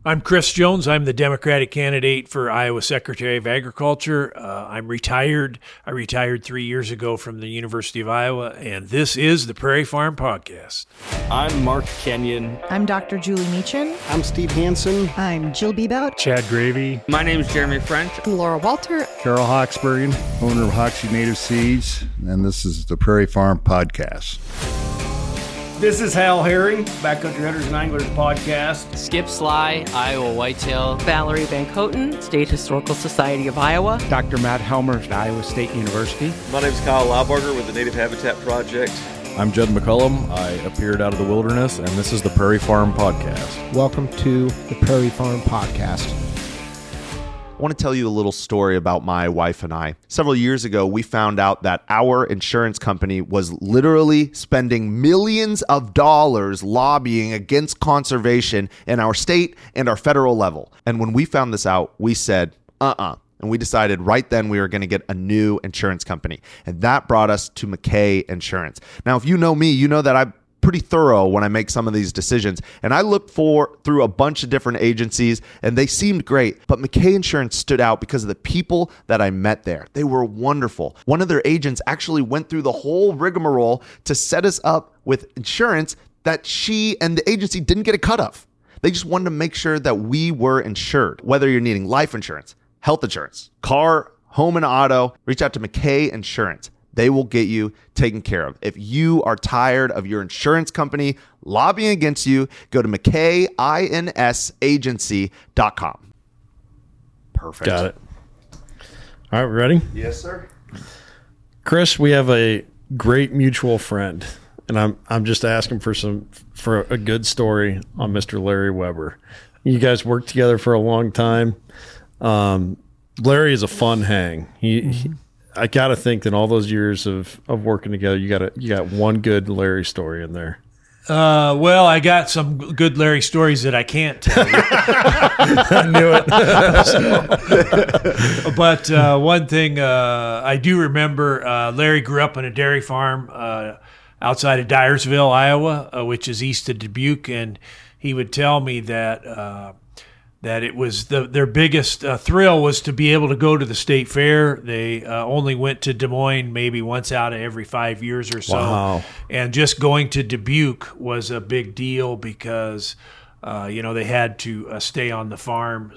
I'm Chris Jones. I'm the Democratic candidate for Iowa Secretary of Agriculture. I'm retired. I retired 3 years ago from the University of Iowa, and this is the Prairie Farm Podcast. I'm Mark Kenyon. I'm Dr. Julie Meechan. I'm Steve Hansen. I'm Jill Bebout. Chad Gravy. My name is Jeremy French. I'm Laura Walter. Carol Hawksbergen, owner of Hoxie Native Seeds, and this is the Prairie Farm Podcast. This is Hal Herring, Backcountry Hunters and Anglers Podcast. Skip Sly, Iowa Whitetail. Valerie Van Coten, State Historical Society of Iowa. Dr. Matt Helmer at Iowa State University. My name is Kyle Laubarger with the Native Habitat Project. I'm Judd McCullum. I appeared out of the wilderness, and this is the Prairie Farm Podcast. Welcome to the Prairie Farm Podcast. I want to tell you a little story about my wife and I. Several years ago, we found out that our insurance company was literally spending millions of dollars lobbying against conservation in our state and our federal level. And when we found this out, we said, And we decided right then we were going to get a new insurance company. And that brought us to McKay Insurance. Now, if you know me, you know that I'm pretty thorough when I make some of these decisions. And I looked through a bunch of different agencies, and they seemed great. But McKay Insurance stood out because of the people that I met there. They were wonderful. One of their agents actually went through the whole rigmarole to set us up with insurance that she and the agency didn't get a cut of. They just wanted to make sure that we were insured. Whether you're needing life insurance, health insurance, car, home and auto, reach out to McKay Insurance. They will get you taken care of. If you are tired of your insurance company lobbying against you, go to McKayInsAgency.com. Perfect. Got it. All right, we ready? Yes, sir. Chris, we have a great mutual friend, and I'm just asking for a good story on Mr. Larry Weber. You guys worked together for a long time. Larry is a fun hang. I got to think that all those years of working together, you got one good Larry story in there. Well, I got some good Larry stories that I can't tell you. I knew it. But one thing I do remember, Larry grew up on a dairy farm outside of Dyersville, Iowa, which is east of Dubuque, and he would tell me that it was their biggest thrill was to be able to go to the state fair. They only went to Des Moines maybe once out of every 5 years or so. Wow. And just going to Dubuque was a big deal because, they had to stay on the farm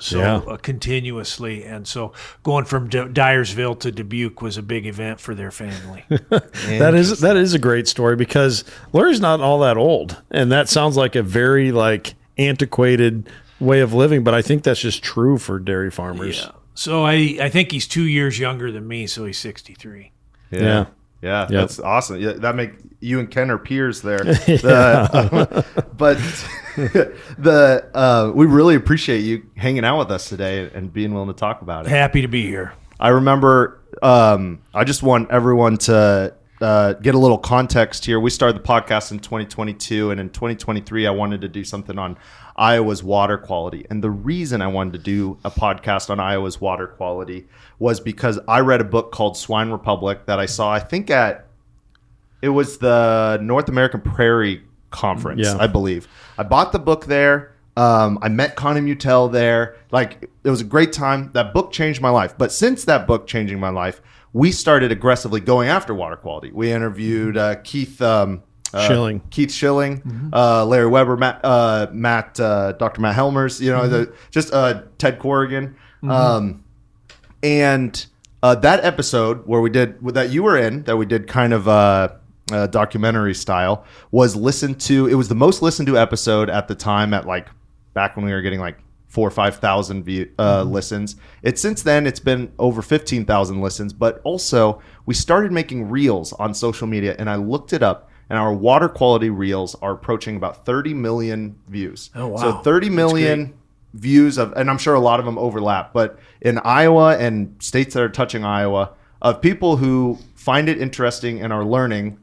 continuously. And so going from Dyersville to Dubuque was a big event for their family. That is a great story because Larry's not all that old. And that sounds like a very antiquated way of living, but I think that's just true for dairy farmers. Yeah. So I think he's 2 years younger than me, so he's 63. Yeah. That's awesome. Yeah, that make you and Ken are peers there. But we really appreciate you hanging out with us today and being willing to talk about it. Happy to be here. I remember. I just want everyone to get a little context here. We started the podcast in 2022, and in 2023, I wanted to do something on Iowa's water quality. And the reason I wanted to do a podcast on Iowa's water quality was because I read a book called Swine Republic that I saw, I think it was the North American Prairie Conference, I believe. I bought the book there. I met Connie Mutel there. It was a great time. That book changed my life. But since that book changing my life, we started aggressively going after water quality. We interviewed Keith Schilling, Larry Weber, Dr. Matt Helmers, Ted Corrigan. And that episode where we did that you were in, that we did kind of documentary style, was listened to. It was the most listened to episode at the time at back when we were getting 4,000 or 5,000 listens. Since then it's been over 15,000 listens, but also we started making reels on social media, and I looked it up, and our water quality reels are approaching about 30 million views. Oh, wow. So 30 million views and I'm sure a lot of them overlap, but in Iowa and states that are touching Iowa, of people who find it interesting and are learning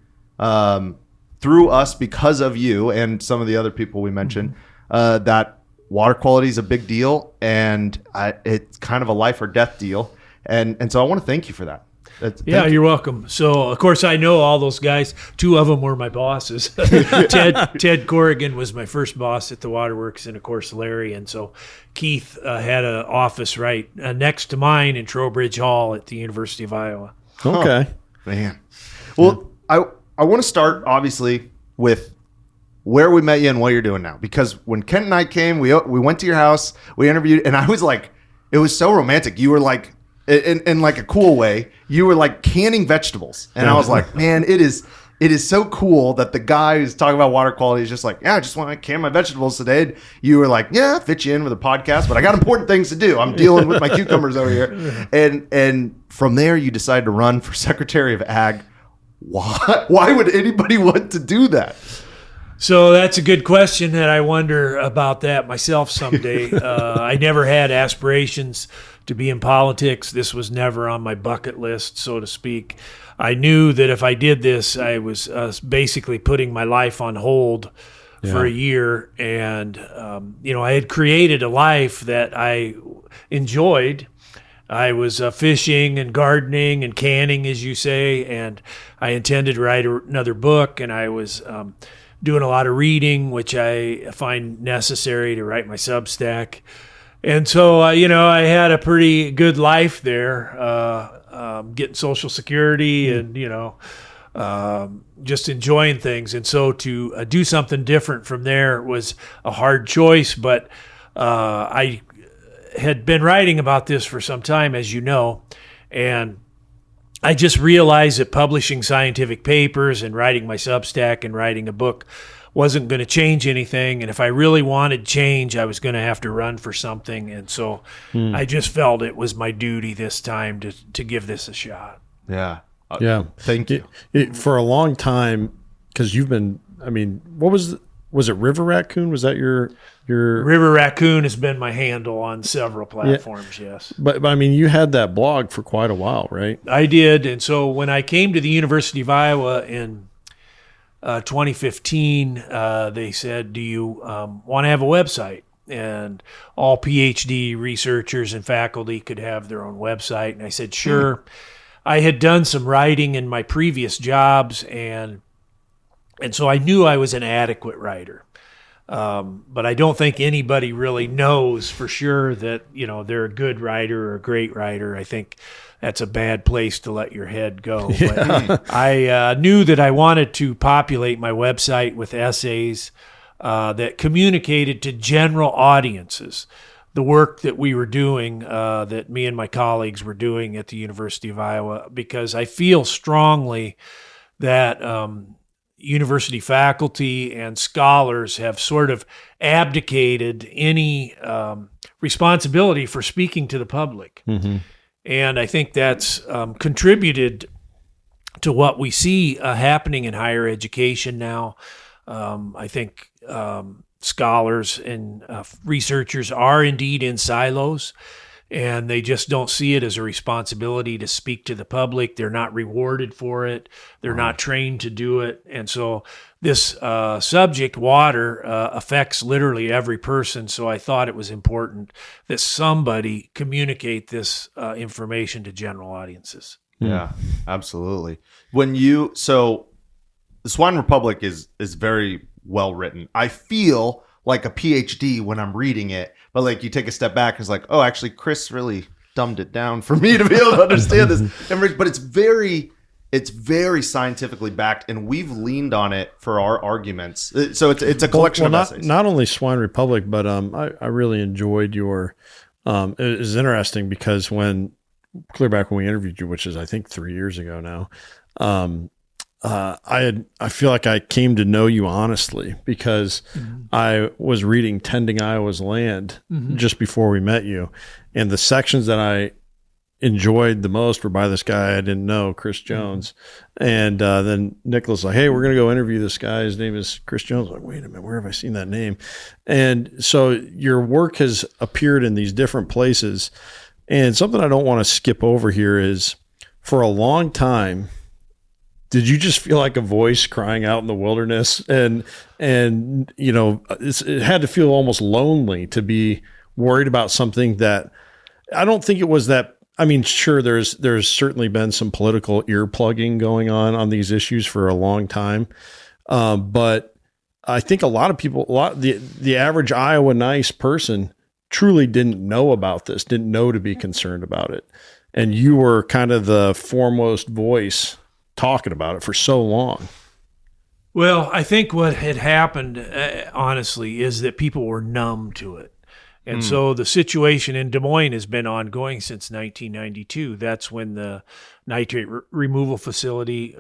through us because of you and some of the other people we mentioned, that water quality is a big deal, and it's kind of a life or death deal. And so I want to thank you for that. Yeah, you're welcome. So, of course, I know all those guys. 2 of them were my bosses. Ted Corrigan was my first boss at the Waterworks, and, of course, Larry. And so Keith had an office right next to mine in Trowbridge Hall at the University of Iowa. Okay. Man. Well, I want to start, obviously, with where we met you and what you're doing now. Because when Kent and I came, we went to your house, we interviewed, and I was like, it was so romantic. You were like, in like a cool way, you were like canning vegetables. And I was like, man, it is so cool that the guy who's talking about water quality is just like, yeah, I just want to can my vegetables today. You were like, yeah, I'll fit you in with a podcast, but I got important things to do. I'm dealing with my cucumbers over here. And from there, you decided to run for Secretary of Ag. Why would anybody want to do that? So that's a good question, that I wonder about that myself someday. I never had aspirations to be in politics. This was never on my bucket list, so to speak. I knew that if I did this, I was basically putting my life on hold for a year. And, I had created a life that I enjoyed. I was fishing and gardening and canning, as you say, and I intended to write another book, and I was doing a lot of reading, which I find necessary to write my Substack. And so, I had a pretty good life there, getting Social Security and, just enjoying things. And so to do something different from there was a hard choice, but I had been writing about this for some time, as you know, and I just realized that publishing scientific papers and writing my Substack and writing a book wasn't going to change anything. And if I really wanted change, I was going to have to run for something. And so I just felt it was my duty this time to give this a shot. Yeah. Yeah. Thank you. For a long time, because you've been, what was it River Raccoon? Was that your River Raccoon has been my handle on several platforms, yes. But you had that blog for quite a while, right? I did. And so when I came to the University of Iowa in 2015, they said, do you want to have a website? And all PhD researchers and faculty could have their own website. And I said, sure. I had done some writing in my previous jobs, and so I knew I was an adequate writer. But I don't think anybody really knows for sure that, they're a good writer or a great writer. I think that's a bad place to let your head go. But I knew that I wanted to populate my website with essays that communicated to general audiences the work that we were doing, that me and my colleagues were doing at the University of Iowa, because I feel strongly that university faculty and scholars have sort of abdicated any responsibility for speaking to the public. Mm-hmm. And I think that's contributed to what we see happening in higher education now. I think scholars and researchers are indeed in silos, and they just don't see it as a responsibility to speak to the public. They're not rewarded for it. They're not trained to do it. And so this subject, water, affects literally every person. So I thought it was important that somebody communicate this information to general audiences. Yeah, absolutely. So the Swine Republic is very well written. I feel like a PhD when I'm reading it, but like you take a step back, it's like, oh, actually, Chris really dumbed it down for me to be able to understand this. But it's very scientifically backed, and we've leaned on it for our arguments. So it's a collection of essays. Not only Swine Republic, but I really enjoyed your. It was interesting because clear back when we interviewed you, which is I think 3 years ago now. I feel like I came to know you honestly because I was reading Tending Iowa's Land just before we met you, and the sections that I enjoyed the most were by this guy I didn't know, Chris Jones. And then Nicholas like, hey, we're going to go interview this guy. His name is Chris Jones. I'm like, wait a minute, where have I seen that name? And so your work has appeared in these different places. And something I don't want to skip over here is, for a long time, did you just feel like a voice crying out in the wilderness? And it had to feel almost lonely to be worried about something that I don't think it was that. I mean, sure, there's certainly been some political ear plugging going on these issues for a long time, but I think a lot of people, the average Iowa nice person truly didn't know about this, didn't know to be concerned about it, and you were kind of the foremost voice talking about it for so long. Well, I think what had happened, honestly, is that people were numb to it. And so the situation in Des Moines has been ongoing since 1992. That's when the nitrate removal facility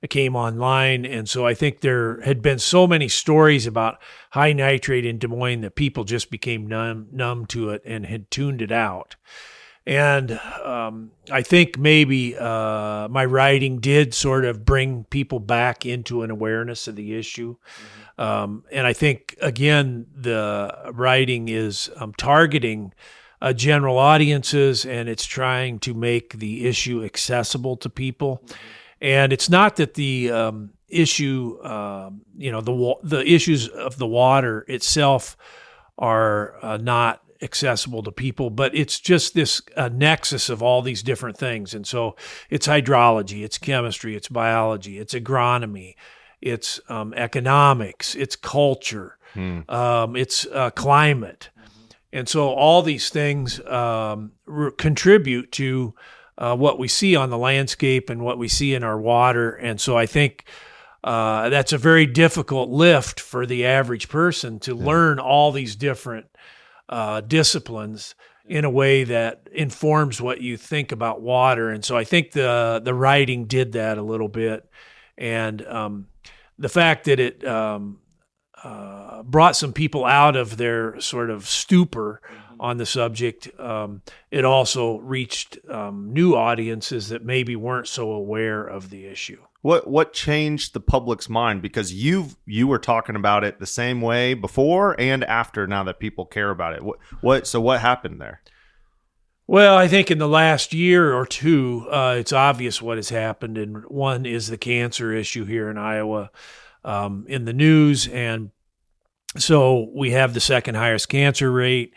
came online. And so I think there had been so many stories about high nitrate in Des Moines that people just became numb to it and had tuned it out. And I think maybe my writing did sort of bring people back into an awareness of the issue. And I think, again, the writing is targeting general audiences, and it's trying to make the issue accessible to people. And it's not that the issue, the issues of the water itself are not accessible to people, but it's just this nexus of all these different things. And so it's hydrology, it's chemistry, it's biology, it's agronomy, it's economics, it's culture, it's climate. And so all these things contribute to what we see on the landscape and what we see in our water. And so I think that's a very difficult lift for the average person to learn all these different disciplines in a way that informs what you think about water. And so I think the writing did that a little bit. And the fact that it brought some people out of their sort of stupor on the subject, it also reached new audiences that maybe weren't so aware of the issue. What changed the public's mind? Because you were talking about it the same way before and after, now that people care about it. What happened there? Well, I think in the last year or two, it's obvious what has happened. And one is the cancer issue here in Iowa in the news. And so we have the second highest cancer rate.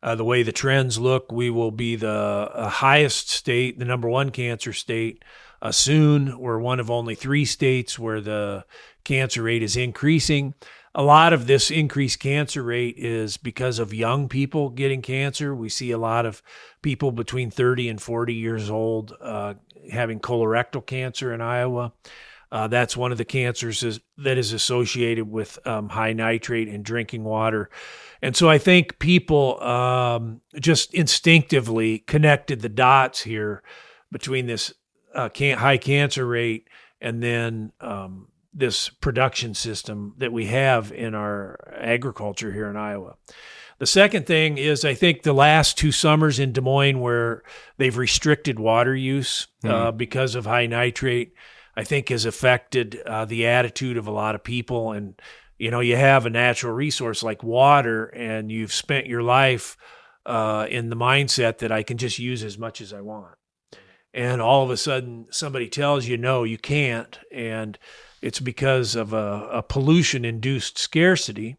The way the trends look, we will be the highest state, the number one cancer state soon. We're one of only 3 states where the cancer rate is increasing. A lot of this increased cancer rate is because of young people getting cancer. We see a lot of people between 30 and 40 years old having colorectal cancer in Iowa. That's one of the cancers that is associated with high nitrate in drinking water. And so I think people just instinctively connected the dots here between this high cancer rate and then this production system that we have in our agriculture here in Iowa. The second thing is, I think the last 2 summers in Des Moines where they've restricted water use because of high nitrate, I think has affected the attitude of a lot of people. And, you know, you have a natural resource like water and you've spent your life in the mindset that I can just use as much as I want. And all of a sudden somebody tells you, no, you can't. And it's because of a pollution-induced scarcity.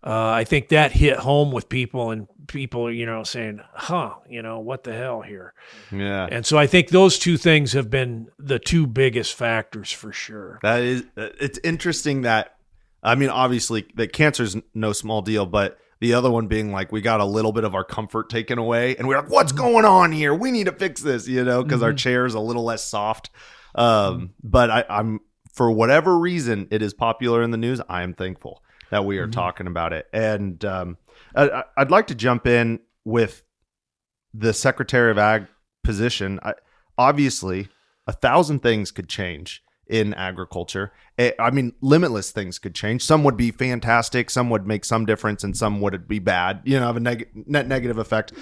I think that hit home with people, and people, saying, what the hell here? Yeah. And so I think those 2 things have been the 2 biggest factors for sure. It's interesting that, I mean, obviously that cancer's no small deal, but the other one being like, we got a little bit of our comfort taken away and we're like, what's going on here? We need to fix this, because our chair is a little less soft. But I'm, for whatever reason, it is popular in the news. I am thankful that we are talking about it. And I'd like to jump in with the Secretary of Ag position. Obviously, 1,000 things could change in agriculture. I mean, limitless things could change. Some would be fantastic, some would make some difference, and some would be bad, have a net negative effect.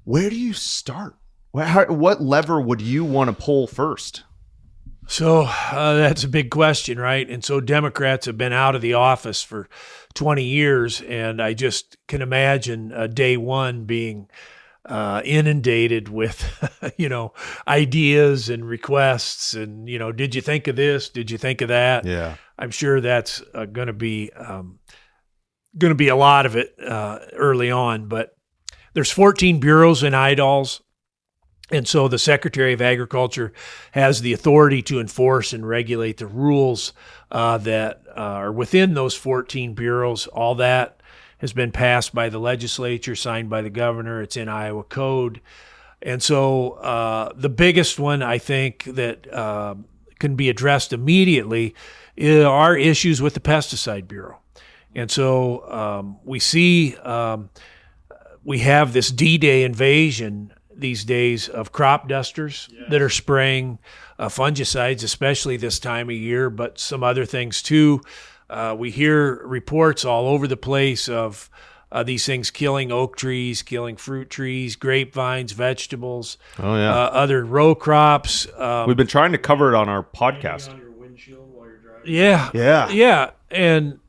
Where do you start? What lever would you want to pull first? So that's a big question, right? And so Democrats have been out of the office for 20 years, and I just can imagine day one being inundated with, ideas and requests and, did you think of this? Did you think of that? Yeah. I'm sure that's going to be a lot of it early on, but there's 14 bureaus in IDALS. And so the Secretary of Agriculture has the authority to enforce and regulate the rules that are within those 14 bureaus. All that has been passed by the legislature, signed by the governor. It's in Iowa code. And so the biggest one, I think, that can be addressed immediately are issues with the Pesticide Bureau. And so we see we have this D-Day invasion these days of crop dusters that are spraying fungicides, especially this time of year, but some other things too. We hear reports all over the place of these things killing oak trees, killing fruit trees, grapevines, vegetables, other row crops. We've been trying to cover it on our podcast. On your windshield while you're driving. Yeah. And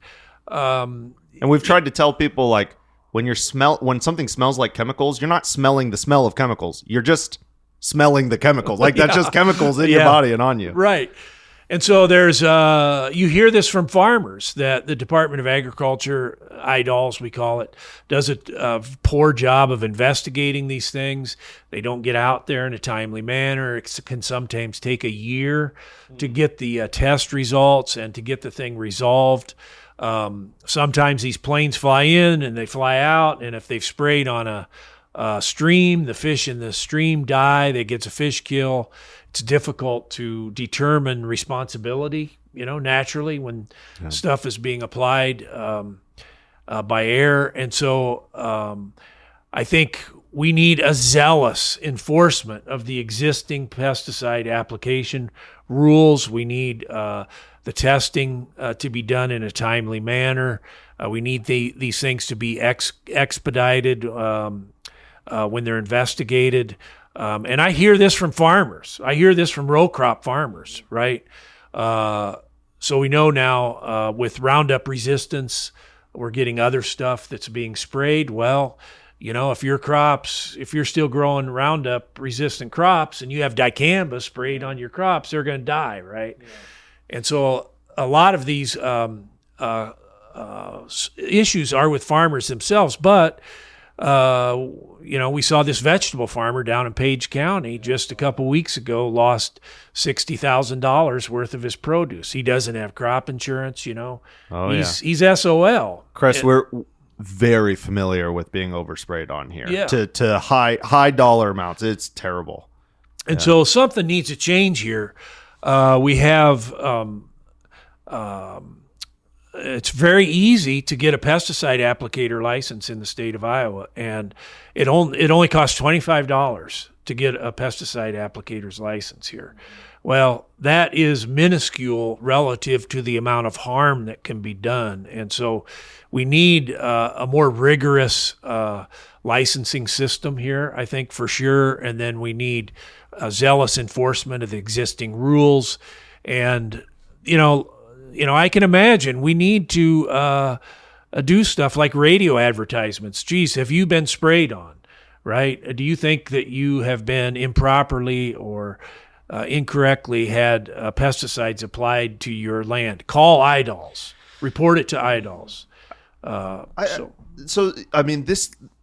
we've tried to tell people, like, when something smells like chemicals, you're not smelling the smell of chemicals. You're just smelling the chemicals. Like, that's just chemicals in your body and on you. Right. And so there's, you hear this from farmers that the Department of Agriculture, IDALS we call it, does a poor job of investigating these things. They don't get out there in a timely manner. It can sometimes take a year to get the test results and to get the thing resolved. Sometimes these planes fly in and they fly out, and if they've sprayed on a stream, the fish in the stream die, that gets a fish kill. It's difficult to determine responsibility, naturally when stuff is being applied by air. And so I think we need a zealous enforcement of the existing pesticide application rules. We need the testing to be done in a timely manner. We need these things to be expedited when they're investigated. And I hear this from farmers. I hear this from row crop farmers, right? So we know now with Roundup resistance, we're getting other stuff that's being sprayed. Well, if you're still growing Roundup resistant crops and you have dicamba sprayed on your crops, they're going to die, right? Yeah. And so a lot of these issues are with farmers themselves, but we saw this vegetable farmer down in Page County just a couple weeks ago lost $60,000 worth of his produce. He doesn't have crop insurance, He's SOL. Chris, we're very familiar with being oversprayed on here to high dollar amounts. It's terrible. And so something needs to change here. We have it's very easy to get a pesticide applicator license in the state of Iowa, and it only costs $25 to get a pesticide applicator's license here. Well, that is minuscule relative to the amount of harm that can be done, and so we need a more rigorous licensing system here, I think, for sure, and then we need a zealous enforcement of the existing rules. And I can imagine we need to do stuff like radio advertisements. Geez, have you been sprayed on, right? Do you think that you have been improperly or incorrectly had pesticides applied to your land? Call IDALS. Report it to IDALS.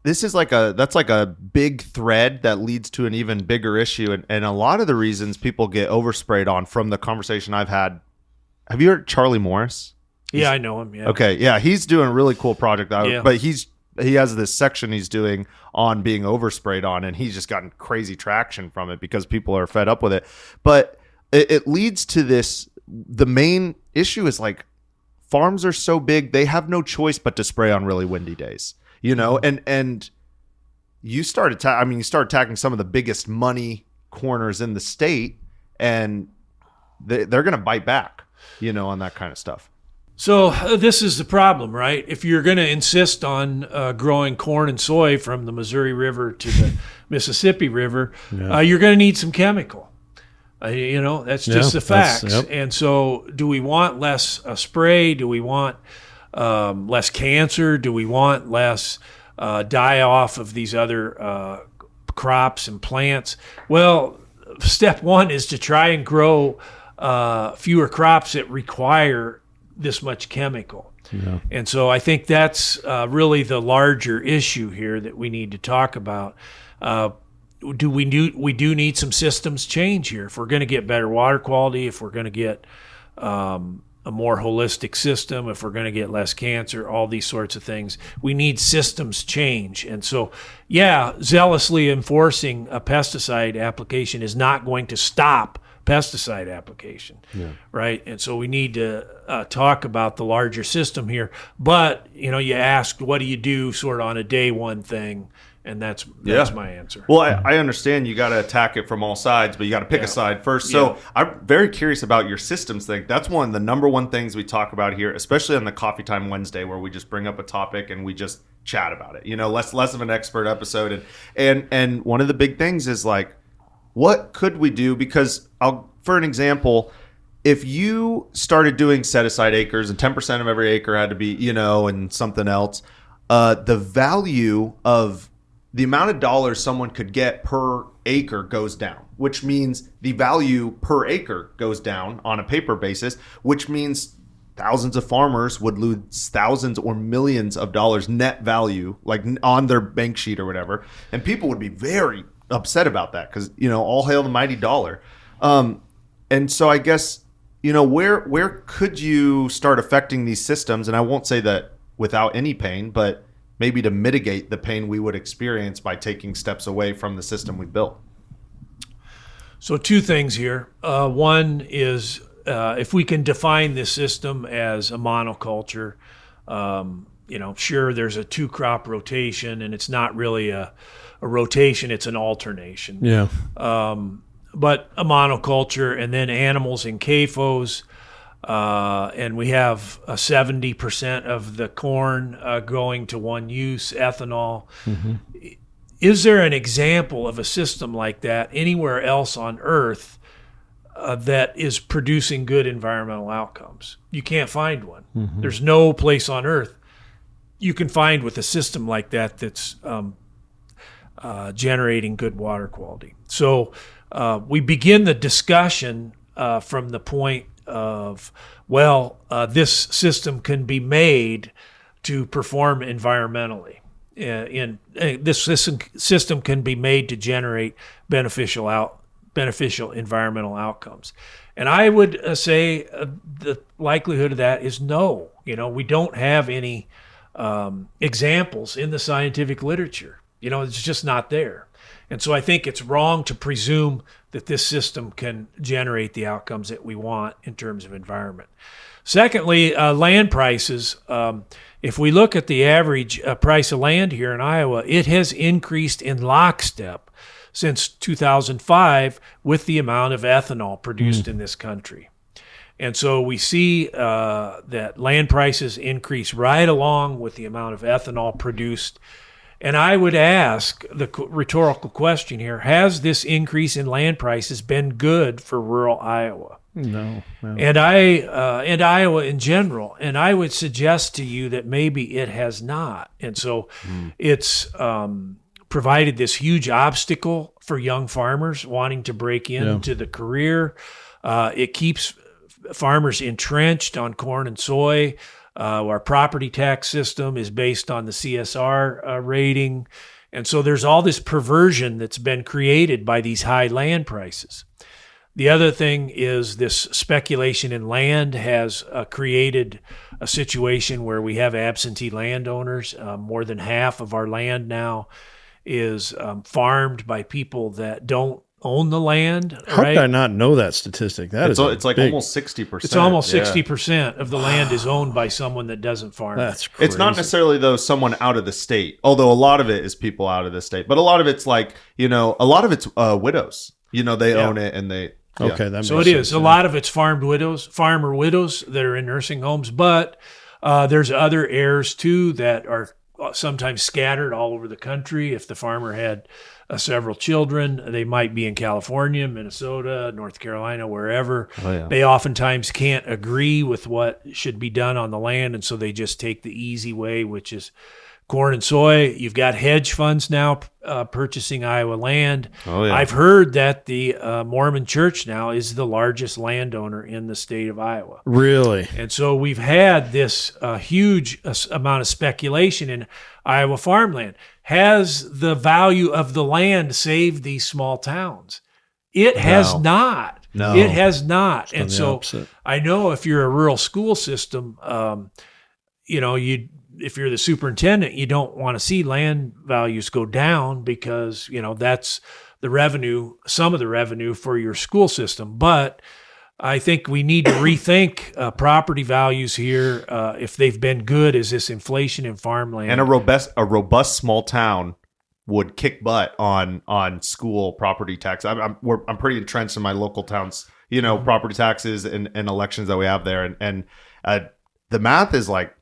This is like a big thread that leads to an even bigger issue, and a lot of the reasons people get oversprayed on from the conversation I've had. Have you heard Charlie Morris? I know him. Yeah. Okay. Yeah, he's doing a really cool project. But he has this section he's doing on being oversprayed on, and he's just gotten crazy traction from it because people are fed up with it. But it leads to this. The main issue is, like, farms are so big, they have no choice but to spray on really windy days. And you start attacking some of the biggest money corners in the state, and they're going to bite back, on that kind of stuff. So this is the problem, right? If you're going to insist on growing corn and soy from the Missouri River to the Mississippi River, you're going to need some chemical. That's just the facts. And so do we want less spray? Do we want less cancer? Do we want less die-off of these other crops and plants? Well, step one is to try and grow fewer crops that require this much chemical. Yeah. And so I think that's really the larger issue here that we need to talk about. we do need some systems change here if we're going to get better water quality, if we're going to get a more holistic system, if we're going to get less cancer, all these sorts of things. We need systems change. And so, zealously enforcing a pesticide application is not going to stop pesticide application, right? And so we need to talk about the larger system here. But, you asked, what do you do sort of on a day one thing? And that's my answer. Well, I understand you got to attack it from all sides, but you got to pick a side first. So I'm very curious about your systems thing. That's one of the number one things we talk about here, especially on the Coffee Time Wednesday, where we just bring up a topic and we just chat about it. Less of an expert episode. And one of the big things is like, what could we do? Because for an example, if you started doing set aside acres and 10% of every acre had to be, and something else, the value of the amount of dollars someone could get per acre goes down, which means the value per acre goes down on a paper basis, which means thousands of farmers would lose thousands or millions of dollars net value, like on their bank sheet or whatever. And people would be very upset about that because, all hail the mighty dollar. And so I guess, where could you start affecting these systems? And I won't say that without any pain, but maybe to mitigate the pain we would experience by taking steps away from the system we built. So two things here. One is if we can define this system as a monoculture, sure, there's a 2-crop rotation, and it's not really a rotation, it's an alternation. Yeah. But a monoculture, and then animals in CAFOs, and we have 70% of the corn going to one use, ethanol. Mm-hmm. Is there an example of a system like that anywhere else on Earth that is producing good environmental outcomes? You can't find one. Mm-hmm. There's no place on Earth you can find with a system like that that's generating good water quality. So we begin the discussion from the point of, this system can be made to perform environmentally. This system can be made to generate beneficial environmental outcomes. And I would say the likelihood of that is no. We don't have any examples in the scientific literature. It's just not there. And so I think it's wrong to presume that this system can generate the outcomes that we want in terms of environment. Secondly, land prices. If we look at the average price of land here in Iowa, it has increased in lockstep since 2005 with the amount of ethanol produced in this country. And so we see that land prices increase right along with the amount of ethanol produced. And I would ask the rhetorical question here, has this increase in land prices been good for rural Iowa? No. And Iowa in general. And I would suggest to you that maybe it has not. And so it's provided this huge obstacle for young farmers wanting to break into the career. It keeps farmers entrenched on corn and soy. Our property tax system is based on the CSR rating. And so there's all this perversion that's been created by these high land prices. The other thing is this speculation in land has created a situation where we have absentee landowners. More than half of our land now is farmed by people that don't own the land. How did I not know that statistic? It's like almost 60%. It's almost 60% of the land is owned by someone that doesn't farm. That's crazy. It's not necessarily, though, someone out of the state, although a lot of it is people out of the state. But a lot of it's like, a lot of it's widows. They own it and they... Okay, that makes so it sense. is. A lot of it's farmer widows that are in nursing homes, but there's other heirs too that are sometimes scattered all over the country. If the farmer had several children, they might be in California, Minnesota, North Carolina, wherever. They oftentimes can't agree with what should be done on the land, and so they just take the easy way, which is corn and soy. You've got hedge funds now purchasing Iowa land. I've heard that the Mormon Church now is the largest landowner in the state of Iowa. Really? And so we've had this huge amount of speculation in Iowa farmland. has the value of the land saved these small towns? It has not. No. It has not. It's And the so opposite. I know if you're a rural school system, if you're the superintendent, you don't want to see land values go down because, that's the revenue, some of the revenue for your school system. But I think we need to rethink property values here. If they've been good, is this inflation in farmland? And a robust small town would kick butt on school property tax. I'm pretty entrenched in my local towns, property taxes and elections that we have there. And the math is like,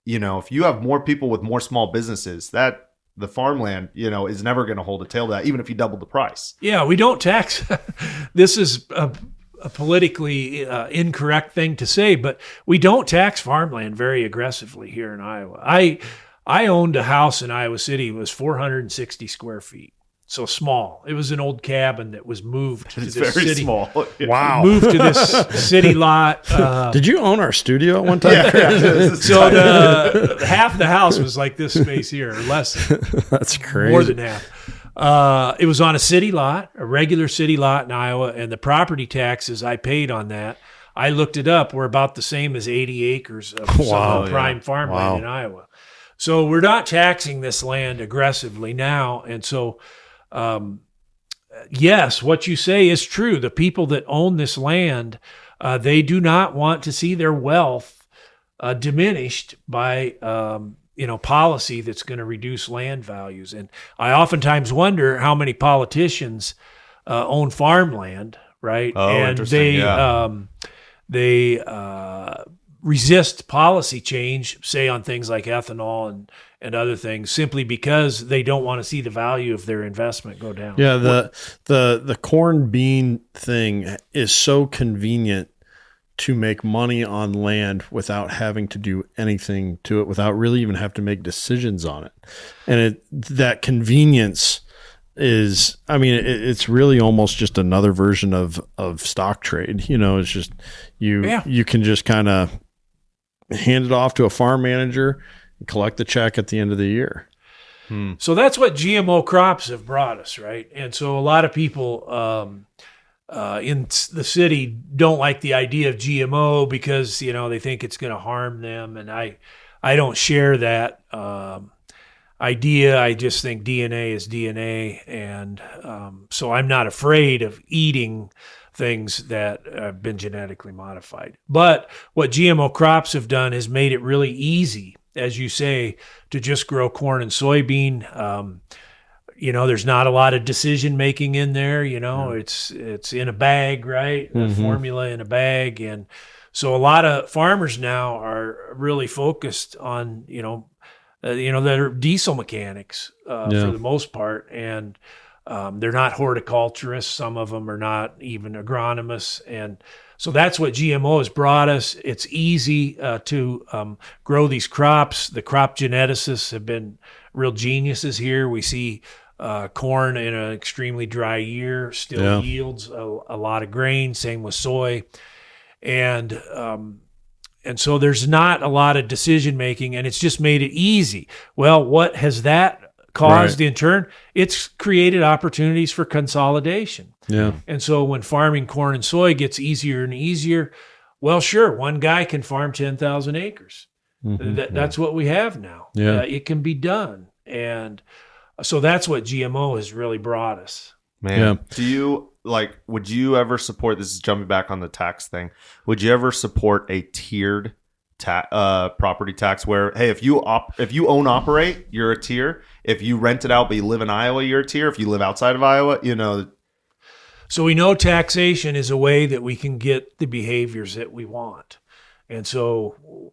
if you have more people with more small businesses, that the farmland, is never going to hold a tail to that, even if you double the price. Yeah, we don't tax. This is a politically incorrect thing to say, but we don't tax farmland very aggressively here in Iowa. I owned a house in Iowa City. It was 460 square feet. So small. It was an old cabin that was moved to It's this very city. small. Wow. Moved to this city lot. Did you own our studio at one time? So half the house was like this space here, or less. That's crazy. More than half. It was on a city lot, a regular city lot in Iowa, and the property taxes I paid on that, I looked it up, were about the same as 80 acres of some prime farmland in Iowa. So we're not taxing this land aggressively now. And so, yes, what you say is true. The people that own this land, they do not want to see their wealth diminished by policy that's going to reduce land values. And I oftentimes wonder how many politicians own farmland, right? Oh, and interesting. they resist policy change, say on things like ethanol and other things, simply because they don't want to see the value of their investment go down. Yeah, the corn bean thing is so convenient to make money on land without having to do anything to it, without really even have to make decisions on it. And that convenience is, it's really almost just another version of stock trade. It's just you can just kind of hand it off to a farm manager and collect the check at the end of the year. So that's what GMO crops have brought us, right? And so a lot of people in the city don't like the idea of GMO because, they think it's going to harm them. And I don't share that idea. I just think DNA is DNA. And so I'm not afraid of eating things that have been genetically modified. But what GMO crops have done is made it really easy, as you say, to just grow corn and soybean. There's not a lot of decision making in there. It's in a bag, right? A formula in a bag. And so a lot of farmers now are really focused on, they're diesel mechanics for the most part. And they're not horticulturists. Some of them are not even agronomists. And so that's what GMO has brought us. It's easy to grow these crops. The crop geneticists have been real geniuses here. We see corn in an extremely dry year still yields a lot of grain. Same with soy. And so there's not a lot of decision making, and it's just made it easy. Well, what has that caused in turn? It's created opportunities for consolidation. Yeah. And so when farming corn and soy gets easier and easier, well, sure, one guy can farm 10,000 acres. That's what we have now. Yeah. It can be done. And so that's what GMO has really brought us. Man, would you ever support, this is jumping back on the tax thing, would you ever support a tiered property tax where, hey, if you operate, you're a tier. If you rent it out but you live in Iowa, you're a tier. If you live outside of Iowa, So we know taxation is a way that we can get the behaviors that we want. And so,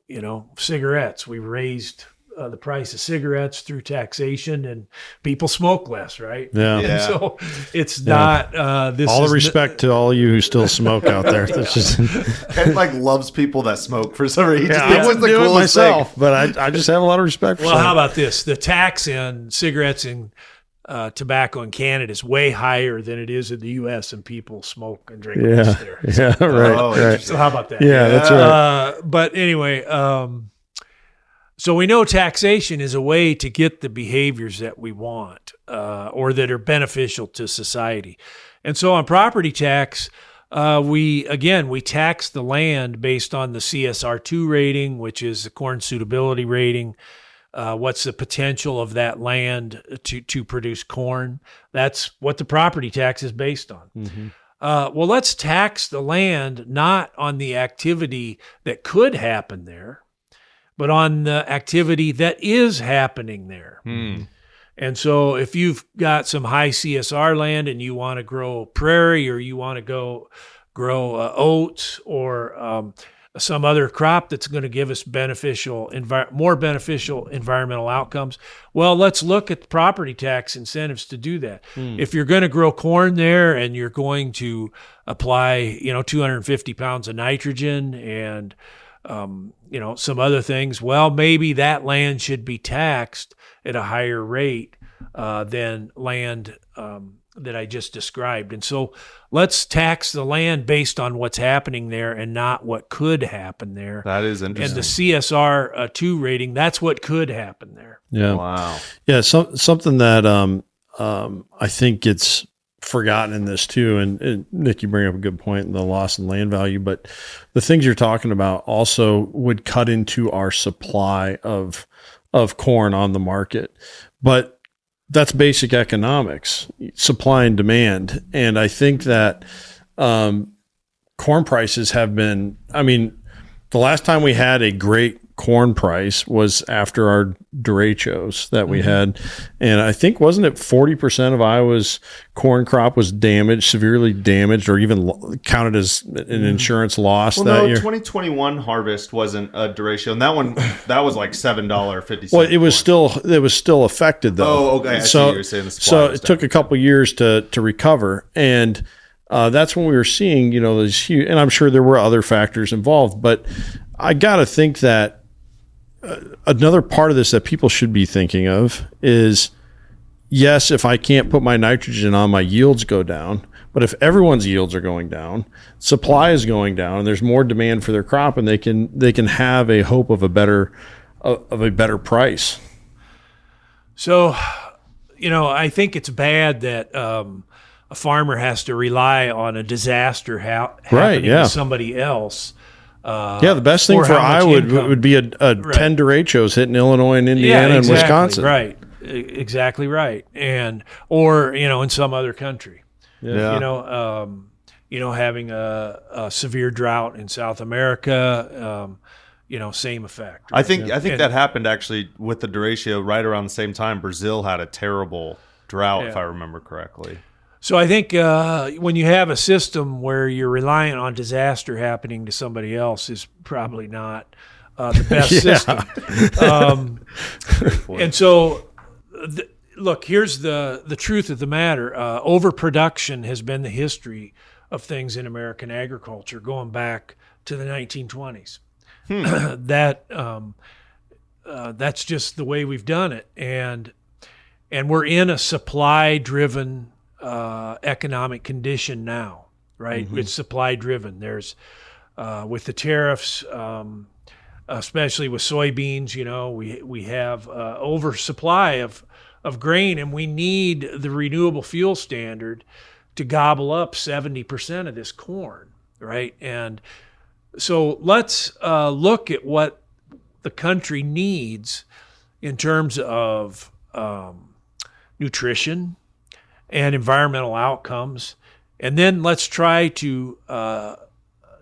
cigarettes, we raised the price of cigarettes through taxation, and people smoke less, right? Yeah. And so it's not this. All the respect to all you who still smoke out there. That's just Ken loves people that smoke for some reason. I wouldn't do it myself, but I just have a lot of respect for. Well, how about this? The tax on cigarettes and tobacco in Canada is way higher than it is in the U.S. and people smoke and drink less there. Right. So how about that? Yeah, that's right. But anyway, So we know taxation is a way to get the behaviors that we want or that are beneficial to society. And so on property tax, we tax the land based on the CSR2 rating, which is the corn suitability rating. What's the potential of that land to produce corn? That's what the property tax is based on. Mm-hmm. Well, let's tax the land not on the activity that could happen there, but on the activity that is happening there. And so if you've got some high CSR land and you want to grow prairie, or you want to grow oats, or some other crop that's going to give us more beneficial environmental outcomes, well, let's look at the property tax incentives to do that. If you're going to grow corn there and you're going to apply, 250 pounds of nitrogen and some other things, well, maybe that land should be taxed at a higher rate than land that I just described. And so let's tax the land based on what's happening there and not what could happen there. That is interesting. And the CSR 2 rating, that's what could happen there. Yeah. Wow. Yeah. Something that I think gets forgotten in this too. And Nick, you bring up a good point in the loss in land value, but the things you're talking about also would cut into our supply of corn on the market. But that's basic economics, supply and demand. And I think that corn prices have been, the last time we had a great corn price was after our derechos that we had. And I think, wasn't it 40% of Iowa's corn crop was severely damaged, or even counted as an insurance loss that year? 2021 harvest wasn't a derecho, and that was like $7.50. Well, it was still affected though. Oh, okay. I see what you're saying. So it took a couple years to recover, and that's when we were seeing, those huge, and I'm sure there were other factors involved, but I got to think that another part of this that people should be thinking of is, yes, if I can't put my nitrogen on, my yields go down. But if everyone's yields are going down, supply is going down, and there's more demand for their crop, and they can have a hope of a better price. So, I think it's bad that a farmer has to rely on a disaster happening to somebody else. The best thing for Iowa would be a 10 derechos hitting Illinois and Indiana and Wisconsin. Right. Exactly right. Or in some other country. Yeah. Having a severe drought in South America, same effect. Right? I think that happened actually with the derecho right around the same time. Brazil had a terrible drought, if I remember correctly. So I think when you have a system where you're reliant on disaster happening to somebody else is probably not the best system. And so, look, here's the truth of the matter. Overproduction has been the history of things in American agriculture going back to the 1920s. That's just the way we've done it. And we're in a supply-driven economic condition now, right? Mm-hmm. It's supply driven. There's with the tariffs, especially with soybeans, we have oversupply of grain, and we need the renewable fuel standard to gobble up 70% of this corn, right? And so let's look at what the country needs in terms of nutrition and environmental outcomes, and then let's try to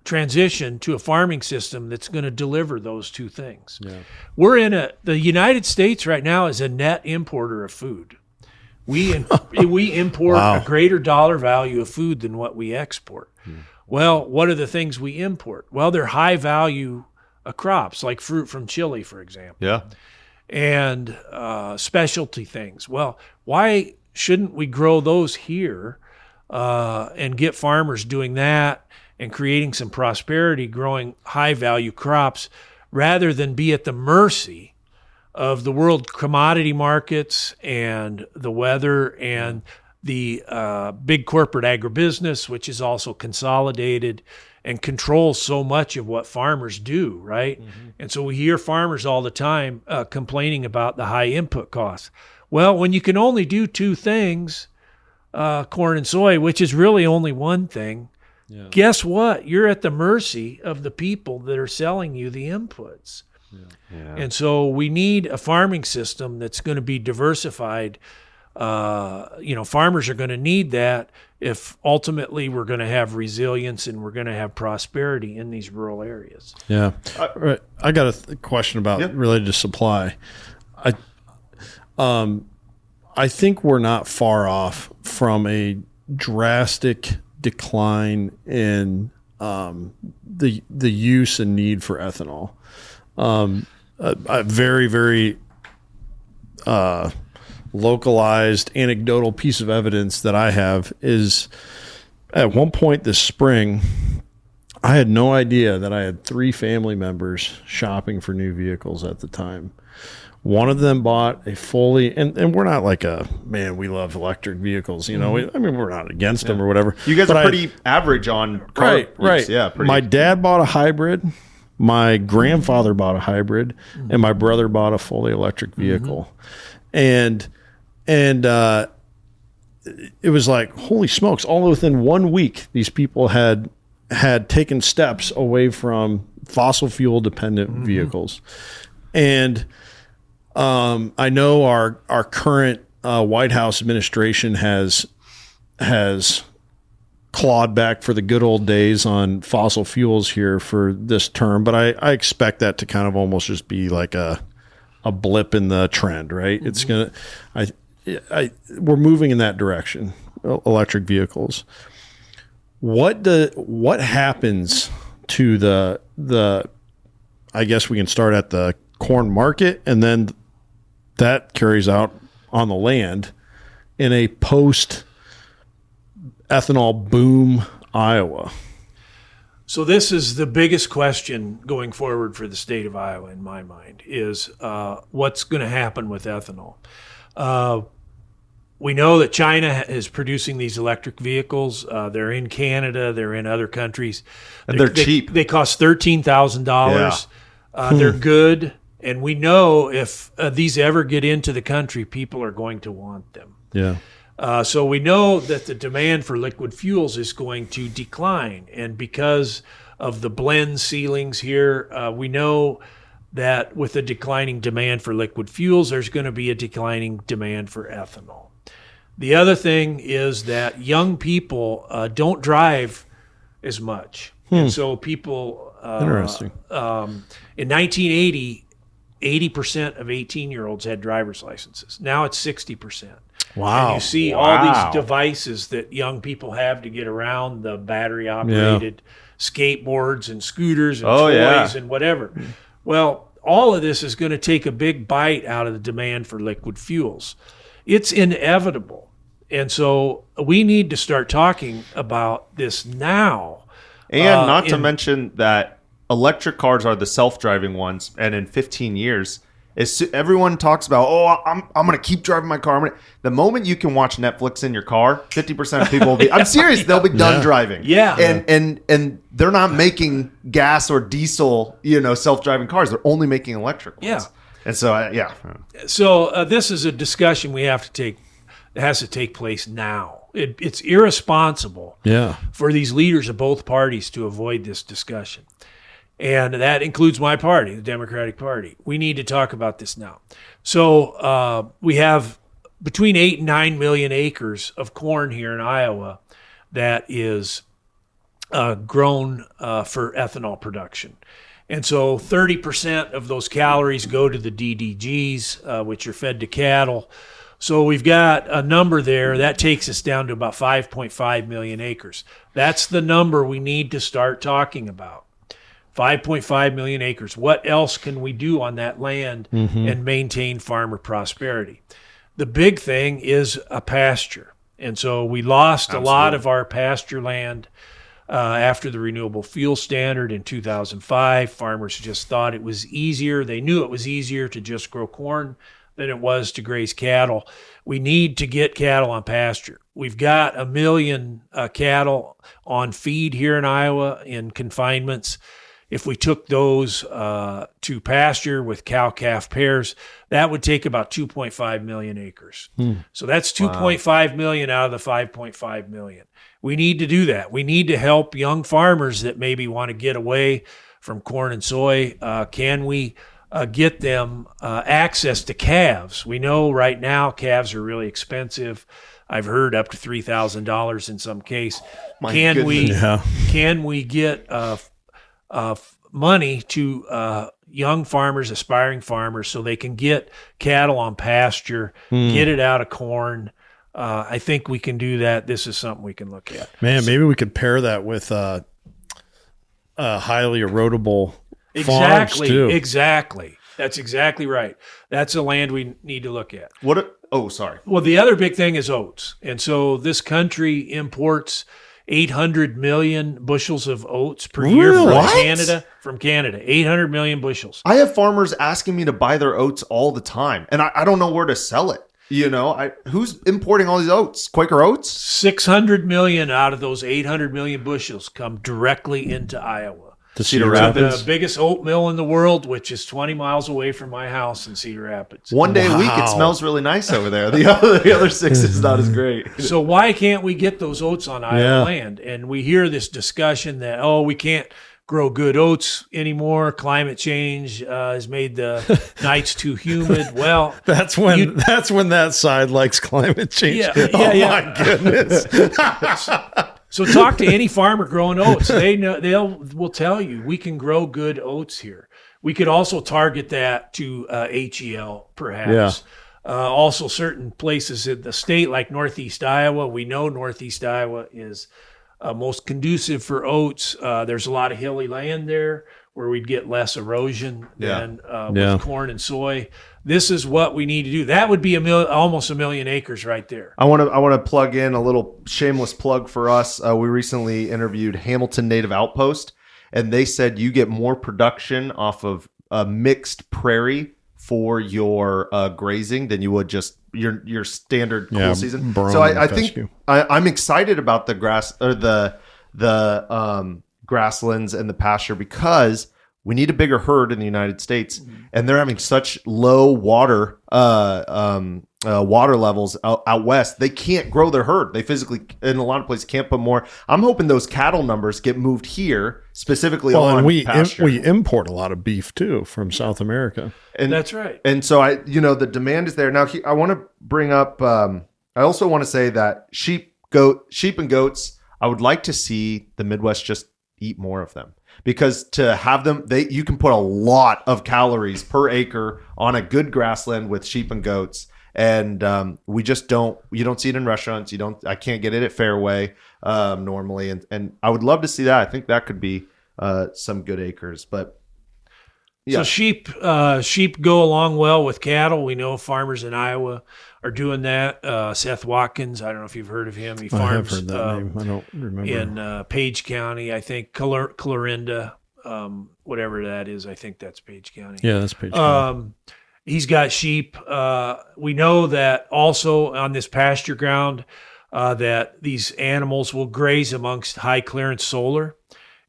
transition to a farming system that's going to deliver those two things. Yeah. The United States right now is a net importer of food. We import a greater dollar value of food than what we export. Well, what are the things we import? Well, they're high value crops like fruit from Chile, for example. Yeah. And specialty things. Well, why shouldn't we grow those here and get farmers doing that and creating some prosperity, growing high-value crops, rather than be at the mercy of the world commodity markets and the weather and the big corporate agribusiness, which is also consolidated and controls so much of what farmers do, right? And so we hear farmers all the time complaining about the high input costs. Well, when you can only do two things, corn and soy, which is really only one thing, guess what? You're at the mercy of the people that are selling you the inputs. And so we need a farming system that's going to be diversified. Farmers are going to need that if ultimately we're going to have resilience and we're going to have prosperity in these rural areas. Yeah. I got a question about related to supply. I think we're not far off from a drastic decline in the use and need for ethanol. A very, very localized anecdotal piece of evidence that I have is at one point this spring, I had no idea that I had 3 family members shopping for new vehicles at the time. One of them bought a fully, and we're not like we love electric vehicles, you know. We're not against them or whatever. You guys are pretty average on car use. Right. Yeah. My dad bought a hybrid. My grandfather bought a hybrid, and my brother bought a fully electric vehicle. And it was like, holy smokes, all within 1 week, these people had taken steps away from fossil fuel dependent vehicles. And I know our current White House administration has clawed back for the good old days on fossil fuels here for this term, but I expect that to kind of almost just be like a blip in the trend, right? It's gonna, we're moving in that direction, electric vehicles. What happens to the I guess we can start at the corn market, and then that carries out on the land in a post-ethanol boom Iowa. So this is the biggest question going forward for the state of Iowa, in my mind, is what's going to happen with ethanol. We know that China is producing these electric vehicles. They're in Canada. They're in other countries. And they're cheap. They cost $13,000. They're good. And we know if these ever get into the country, people are going to want them. Yeah. So we know that the demand for liquid fuels is going to decline. And because of the blend ceilings here, we know that with a declining demand for liquid fuels, there's going to be a declining demand for ethanol. The other thing is that young people don't drive as much. And so people, interesting. In 1980, 80% of 18-year-olds had driver's licenses. Now it's 60%. Wow. And you see all these devices that young people have to get around, the battery-operated skateboards and scooters and toys and whatever. Well, all of this is going to take a big bite out of the demand for liquid fuels. It's inevitable. And so we need to start talking about this now. And not to mention that electric cars are the self-driving ones, and in 15 years, everyone talks about, I'm going to keep driving my car. The moment you can watch Netflix in your car, 50% of people will be, I'm serious, they'll be done driving. Yeah. And they're not making gas or diesel, self-driving cars. They're only making electric ones. Yeah. And so, So this is a discussion we have to take. It has to take place now. It's irresponsible for these leaders of both parties to avoid this discussion. And that includes my party, the Democratic Party. We need to talk about this now. So we have between 8 and 9 million acres of corn here in Iowa that is grown for ethanol production. And so 30% of those calories go to the DDGs, which are fed to cattle. So we've got a number there. That takes us down to about 5.5 million acres. That's the number we need to start talking about. 5.5 million acres. What else can we do on that land and maintain farmer prosperity? The big thing is a pasture. And so we lost a lot of our pasture land after the Renewable Fuel Standard in 2005. Farmers just thought it was easier. They knew it was easier to just grow corn than it was to graze cattle. We need to get cattle on pasture. We've got 1 million cattle on feed here in Iowa in confinements. If we took those to pasture with cow-calf pairs, that would take about 2.5 million acres. So that's 2.5 million out of the 5.5 million. We need to do that. We need to help young farmers that maybe want to get away from corn and soy. Can we get them access to calves? We know right now calves are really expensive. I've heard up to $3,000 in some case. Can we get money to young farmers, aspiring farmers, so they can get cattle on pasture, get it out of corn? I think we can do that. This is something we can look at. Man, maybe we could pair that with highly erodible farms too. Exactly. That's exactly right. That's a land we need to look at. Sorry. Well, the other big thing is oats. And so this country imports 800 million bushels of oats per year from Canada. 800 million bushels. I have farmers asking me to buy their oats all the time, and I don't know where to sell it. Who's importing all these oats? Quaker Oats? 600 million out of those 800 million bushels come directly into Iowa. To Cedar Rapids. The biggest oat mill in the world, which is 20 miles away from my house in Cedar Rapids. One day a week, it smells really nice over there. The other 6 is not as great. So why can't we get those oats on Iowa land? And we hear this discussion that, we can't grow good oats anymore. Climate change has made the nights too humid. Well, that's when that side likes climate change. My goodness. So talk to any farmer growing oats. Will tell you we can grow good oats here. We could also target that to HEL perhaps. Also certain places in the state like Northeast Iowa. We know Northeast Iowa is most conducive for oats. There's a lot of hilly land there where we'd get less erosion than with corn and soy. This is what we need to do. That would be almost 1 million acres right there. I want to plug in a little shameless plug for us. We recently interviewed Hamilton Native Outpost, and they said you get more production off of mixed prairie for your grazing than you would just your standard cool season. So I think I'm excited about the grass or the grasslands and the pasture because we need a bigger herd in the United States, and they're having such low water levels out west. They can't grow their herd. They physically, in a lot of places, can't put more. I'm hoping those cattle numbers get moved here, specifically on pasture. We import a lot of beef too from South America. And that's right. And so the demand is there. Now I want to bring up. I also want to say that sheep and goats. I would like to see the Midwest just eat more of them. Because to have them, you can put a lot of calories per acre on a good grassland with sheep and goats, and we just don't. You don't see it in restaurants. I can't get it at Fairway normally, and I would love to see that. I think that could be some good acres, but. Yeah. So sheep go along well with cattle. We know farmers in Iowa are doing that. Seth Watkins, I don't know if you've heard of him. He farms I have heard that name. I don't remember. In Page County, I think, Clarinda, whatever that is. I think that's Page County. Yeah, that's Page County. He's got sheep. We know that also on this pasture ground that these animals will graze amongst high clearance solar.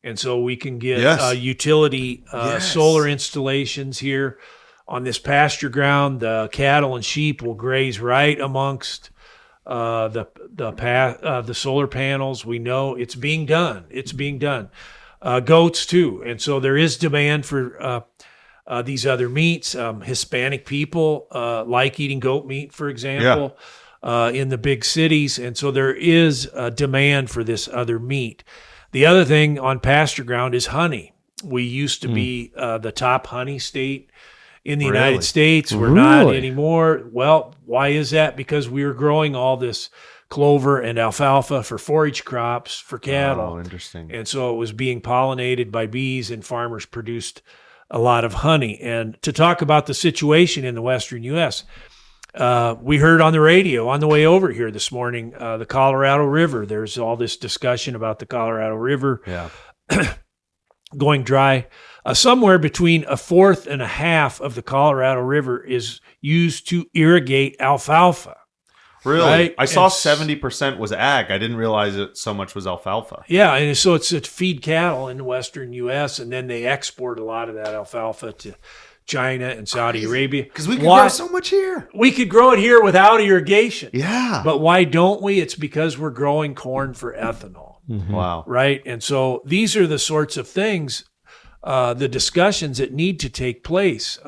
And so we can get utility solar installations here on this pasture ground. The cattle and sheep will graze right amongst the solar panels. We know it's being done. It's being done. Goats too. And so there is demand for these other meats. Hispanic people like eating goat meat, for example, in the big cities. And so there is a demand for this other meat. The other thing on pasture ground is honey. We used to be the top honey state in the United States. We're not anymore. Well, why is that? Because we were growing all this clover and alfalfa for forage crops for cattle. Oh, interesting. And so it was being pollinated by bees, and farmers produced a lot of honey. And to talk about the situation in the western U.S., we heard on the radio on the way over here this morning, the Colorado River. There's all this discussion about the Colorado River going dry. Somewhere between a fourth and a half of the Colorado River is used to irrigate alfalfa. Really? Right? I saw And 70% was ag. I didn't realize it so much was alfalfa. Yeah, and so it's to feed cattle in the western U.S., and then they export a lot of that alfalfa to China and Saudi Arabia. Because we could grow so much here. We could grow it here without irrigation. Yeah. But why don't we? It's because we're growing corn for ethanol. Wow. Right? And so these are the sorts of things, the discussions that need to take place.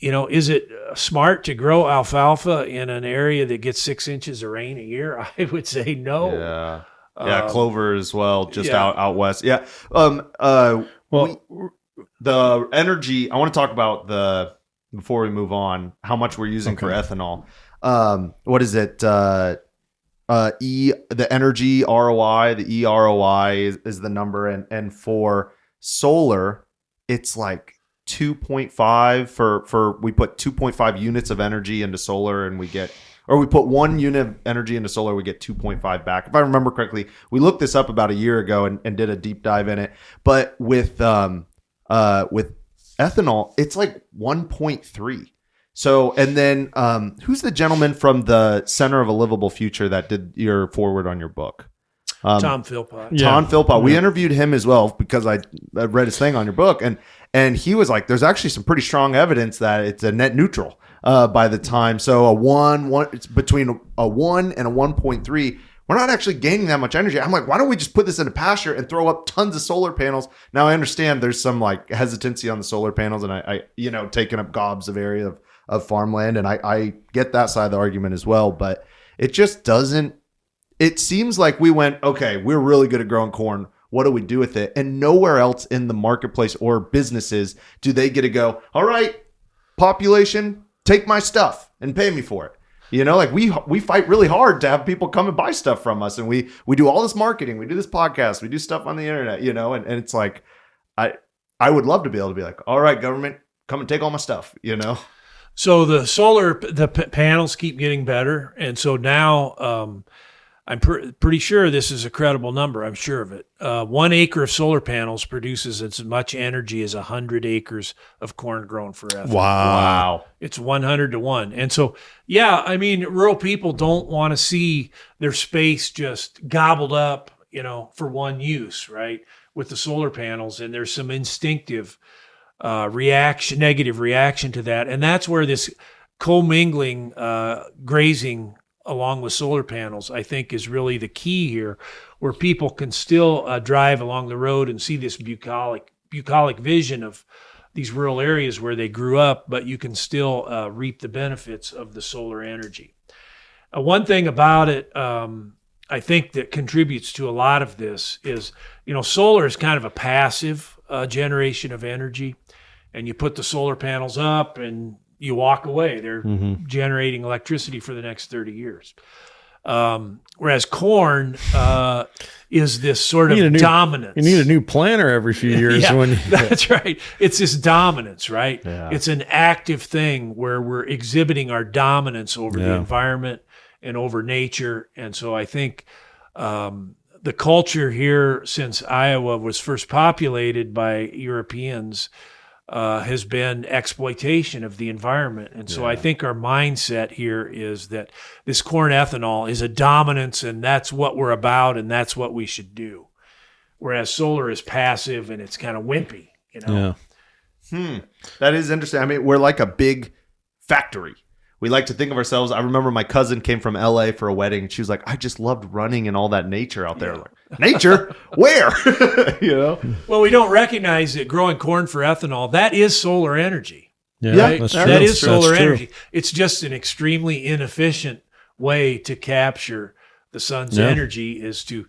Is it smart to grow alfalfa in an area that gets 6 inches of rain a year? I would say no. Yeah. Yeah, clover as well, just yeah. out west. Yeah. The energy, I want to talk about before we move on, how much we're using for ethanol. What is it? The energy ROI, the EROI is the number. And for solar, it's like 2.5 for we put 2.5 units of energy into solar and we put 1 unit of energy into solar, we get 2.5 back. If I remember correctly, we looked this up about a year ago and did a deep dive in it. But with ethanol, it's like 1.3. So, and then who's the gentleman from the Center of a Livable Future that did your forward on your book? Tom Philpott. Tom Philpott. We interviewed him as well because I read his thing on your book, and he was like, "There's actually some pretty strong evidence that it's a net neutral by the time." So it's between a 1 and a 1.3. We're not actually gaining that much energy. I'm like, why don't we just put this into pasture and throw up tons of solar panels? Now I understand there's some like hesitancy on the solar panels, and I taking up gobs of area of farmland, and I get that side of the argument as well, but it just doesn't. It seems like we went, okay, we're really good at growing corn. What do we do with it? And nowhere else in the marketplace or businesses do they get to go, all right, population, take my stuff and pay me for it. Like we fight really hard to have people come and buy stuff from us. And we do all this marketing. We do this podcast. We do stuff on the internet, and it's like, I would love to be able to be like, all right, government, come and take all my stuff, So the panels keep getting better. And so now, I'm pretty sure this is a credible number. I'm sure of it. 1 acre of solar panels produces as much energy as 100 acres of corn grown for ethanol. Wow. It's 100 to 1. And so, yeah, I mean, rural people don't want to see their space just gobbled up, for one use, right, with the solar panels. And there's some instinctive negative reaction to that. And that's where this commingling grazing along with solar panels, I think, is really the key here, where people can still drive along the road and see this bucolic vision of these rural areas where they grew up, but you can still reap the benefits of the solar energy. One thing about it, I think that contributes to a lot of this is, solar is kind of a passive generation of energy, and you put the solar panels up and you walk away. They're generating electricity for the next 30 years. Whereas corn is this sort of dominance. You need a new planter every few years. That's right. It's this dominance, right? Yeah. It's an active thing where we're exhibiting our dominance over the environment and over nature. And so I think the culture here, since Iowa was first populated by Europeans, has been exploitation of the environment. And so I think our mindset here is that this corn ethanol is a dominance, and that's what we're about, and that's what we should do. Whereas solar is passive and it's kind of wimpy, Yeah. That is interesting. I mean, we're like a big factory. We like to think of ourselves. I remember my cousin came from LA for a wedding. She was like, I just loved running and all that nature out there. Like, nature? Where? Well, we don't recognize that growing corn for ethanol, that is solar energy. Yeah, right? that's true. That is solar That's true. energy. It's just an extremely inefficient way to capture the sun's energy is to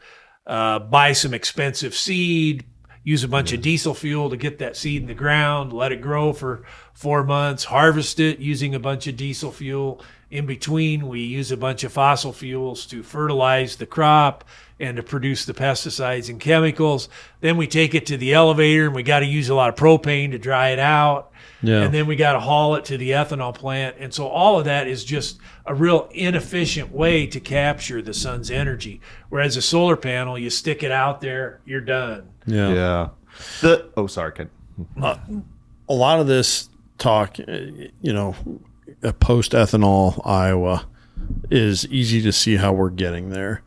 buy some expensive seed, use a bunch of diesel fuel to get that seed in the ground, let it grow for 4 months, harvest it using a bunch of diesel fuel. In between, we use a bunch of fossil fuels to fertilize the crop and to produce the pesticides and chemicals. Then we take it to the elevator, and we got to use a lot of propane to dry it out. Yeah. And then we got to haul it to the ethanol plant. And so all of that is just a real inefficient way to capture the sun's energy. Whereas a solar panel, you stick it out there, you're done. Yeah. Sorry, Ken. A lot of this talk, Post-Ethanol Iowa, is easy to see how we're getting there.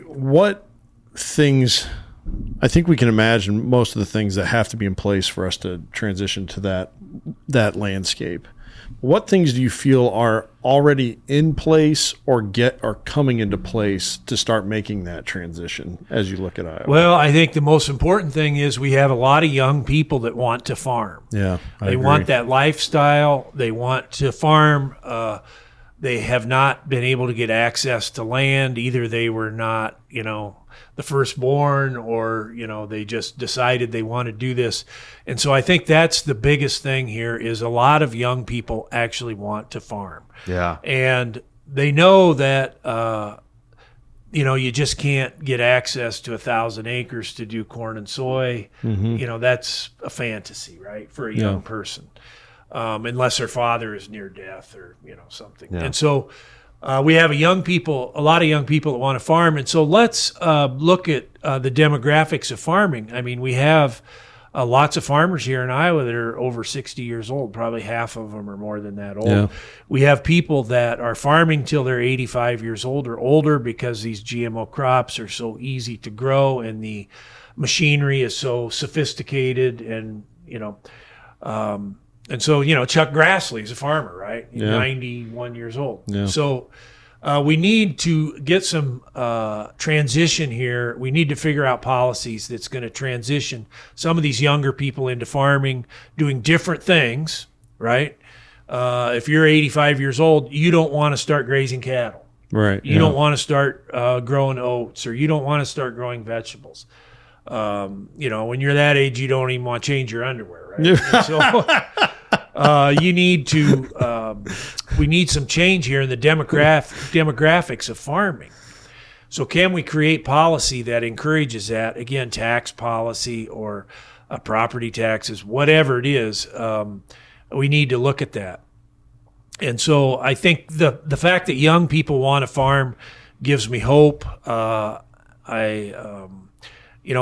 What things, I think we can imagine most of the things that have to be in place for us to transition to that landscape. What things do you feel are already in place or are coming into place to start making that transition as you look at Iowa? Well, I think the most important thing is we have a lot of young people that want to farm. Yeah, they want that lifestyle. They want to farm. They have not been able to get access to land. Either they were not, the firstborn, or they just decided they want to do this. And so I think that's the biggest thing here is a lot of young people actually want to farm. Yeah. And they know that you just can't get access to 1,000 acres to do corn and soy. Mm-hmm. That's a fantasy, right, for a young person, unless their father is near death or something. Yeah. And so we have a lot of young people that want to farm. And so let's look at the demographics of farming. I mean, we have lots of farmers here in Iowa that are over 60 years old. Probably half of them are more than that old. Yeah. We have people that are farming till they're 85 years old or older because these GMO crops are so easy to grow and the machinery is so sophisticated and so, Chuck Grassley is a farmer, right? He's 91 years old. Yeah. So we need to get some transition here. We need to figure out policies that's going to transition some of these younger people into farming, doing different things, right? If you're 85 years old, you don't want to start grazing cattle. Right. You don't want to start growing oats, or you don't want to start growing vegetables. When you're that age, you don't even want to change your underwear, right? So you need to, we need some change here in the demographics of farming. So can we create policy that encourages that? Again, tax policy or property taxes, whatever it is, we need to look at that. And so I think the fact that young people want to farm gives me hope.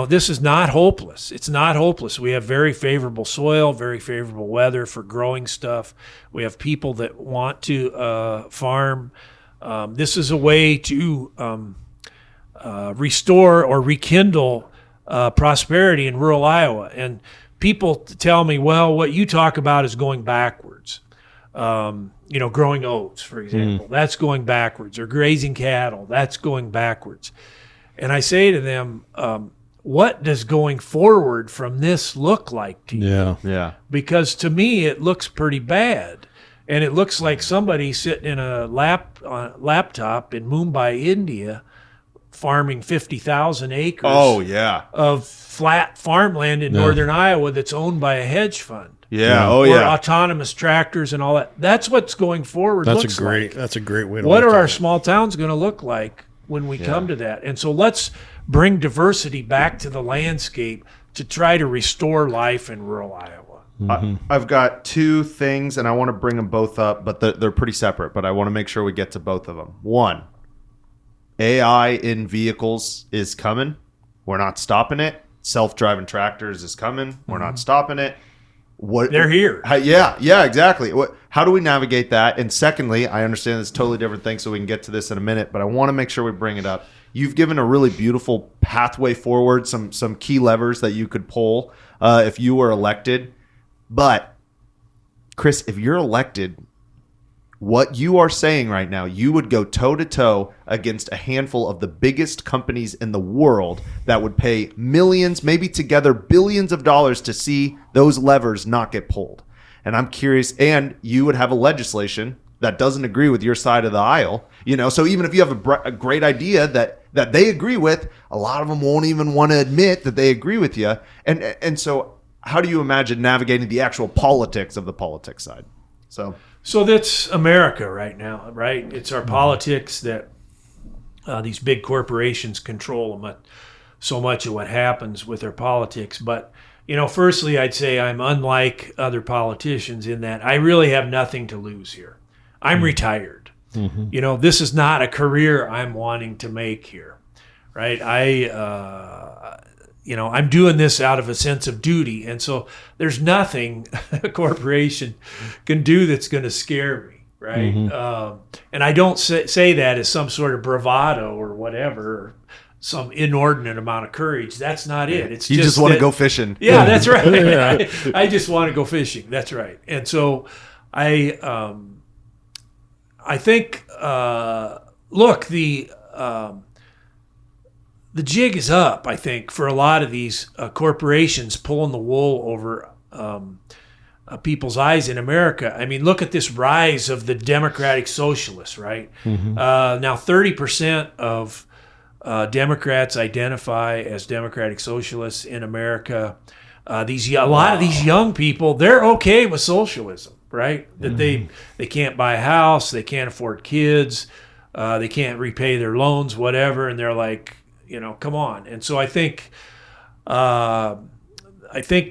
This is not hopeless. It's not hopeless. We have very favorable soil, very favorable weather for growing stuff. We have people that want to farm. This is a way to restore or rekindle prosperity in rural Iowa. And people tell me, well, what you talk about is going backwards. Growing oats, for example, that's going backwards, or grazing cattle, that's going backwards. And I say to them, what does going forward from this look like to you? Yeah. Because to me, it looks pretty bad. And it looks like somebody sitting in a laptop in Mumbai, India, farming 50,000 acres of flat farmland in northern Iowa that's owned by a hedge fund. Yeah. Or autonomous tractors and all that. That's what's going forward looks like. That's a great way to What look are at our it. small towns going to look like when we come to that? And so let's bring diversity back to the landscape to try to restore life in rural Iowa. I've got two things, and I want to bring them both up, but they're pretty separate, but I want to make sure we get to both of them. One, AI in vehicles is coming. We're not stopping it. Self-driving tractors is coming. We're not stopping it. They're here. Yeah, exactly. How do we navigate that? And secondly, I understand it's a totally different thing, so we can get to this in a minute, but I want to make sure we bring it up. You've given a really beautiful pathway forward, some key levers that you could pull if you were elected. But, Chris, if you're elected, what you are saying right now, you would go toe-to-toe against a handful of the biggest companies in the world that would pay millions, maybe together billions of dollars to see those levers not get pulled. And I'm curious, and you would have a legislation that doesn't agree with your side of the aisle. So even if you have a great idea that they agree with, a lot of them won't even want to admit that they agree with you. And so how do you imagine navigating the actual politics of the politics side? So that's America right now, right? It's our politics that these big corporations control so much of what happens with their politics. But, firstly, I'd say I'm unlike other politicians in that I really have nothing to lose here. I'm retired. This is not a career I'm wanting to make here, right? I'm doing this out of a sense of duty. And so there's nothing a corporation can do that's going to scare me, right? And I don't say that as some sort of bravado or whatever, or some inordinate amount of courage. That's not it. It's You just want to go fishing. Yeah, that's right. I just want to go fishing. That's right. And so I think, look, the jig is up, I think, for a lot of these corporations pulling the wool over people's eyes in America. I mean, look at this rise of the democratic socialists, right? Now 30% of Democrats identify as democratic socialists in America. A lot of these young people, they're okay with socialism, right? That they can't buy a house, they can't afford kids, they can't repay their loans, whatever, and they're like, come on. And so I think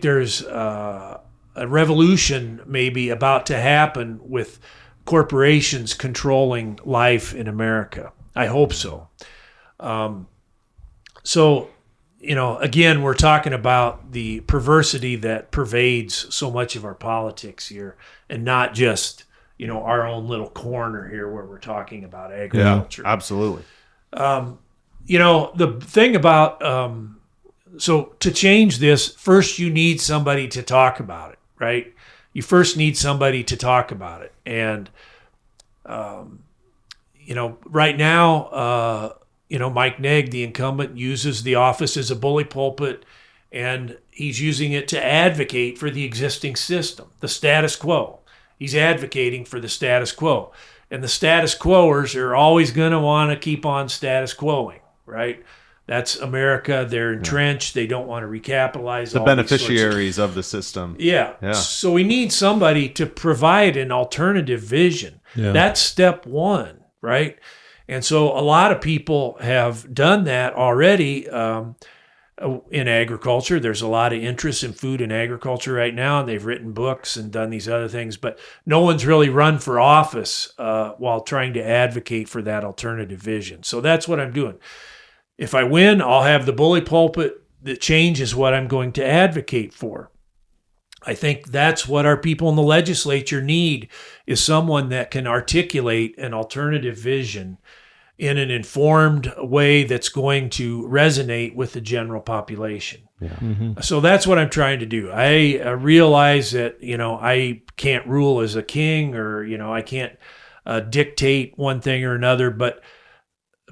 there's a revolution maybe about to happen with corporations controlling life in America. I hope so. Again, we're talking about the perversity that pervades so much of our politics here, and not just, our own little corner here where we're talking about agriculture. Yeah, absolutely. The thing about, so to change this, first you need somebody to talk about it, right? You first need somebody to talk about it. And, right now, Mike Negg, the incumbent, uses the office as a bully pulpit, and he's using it to advocate for the existing system, the status quo. He's advocating for the status quo. And the status quoers are always going to want to keep on status quoing, right? That's America. They're entrenched. They don't want to recapitalize. The beneficiaries of the system. Yeah. So we need somebody to provide an alternative vision. Yeah. That's step one, right? And so a lot of people have done that already in agriculture. There's a lot of interest in food and agriculture right now, and they've written books and done these other things, but no one's really run for office while trying to advocate for that alternative vision. So that's what I'm doing. If I win, I'll have the bully pulpit that changes what I'm going to advocate for. I think that's what our people in the legislature need, is someone that can articulate an alternative vision in an informed way that's going to resonate with the general population. Yeah. So that's what I'm trying to do. I realize that, I can't rule as a king, or, I can't dictate one thing or another, but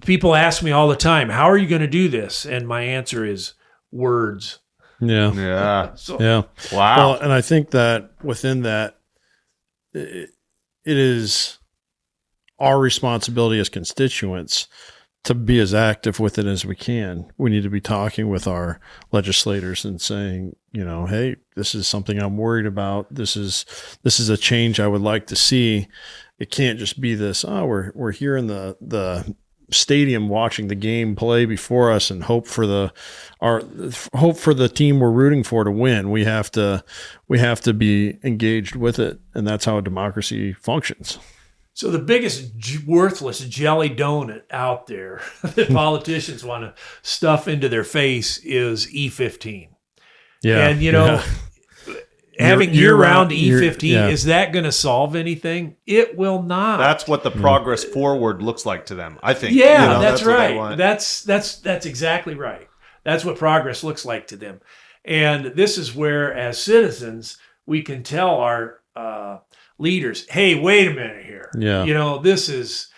people ask me all the time, how are you going to do this? And my answer is words. Yeah. Yeah. Yeah. Wow. Well, and I think that within that, it is our responsibility as constituents to be as active with it as we can. We need to be talking with our legislators and saying, hey, this is something I'm worried about. This is a change I would like to see. It can't just be this, we're here in the stadium watching the game play before us and hope for the team we're rooting for to win. We have to be engaged with it, and that's how a democracy functions. So the biggest worthless jelly donut out there that politicians want to stuff into their face is E15. Yeah. And, having year-round E15, is that going to solve anything? It will not. That's what the progress forward looks like to them, I think. Yeah, that's right. That's exactly right. That's what progress looks like to them. And this is where, as citizens, we can tell our leaders, hey, wait a minute here. Yeah. This is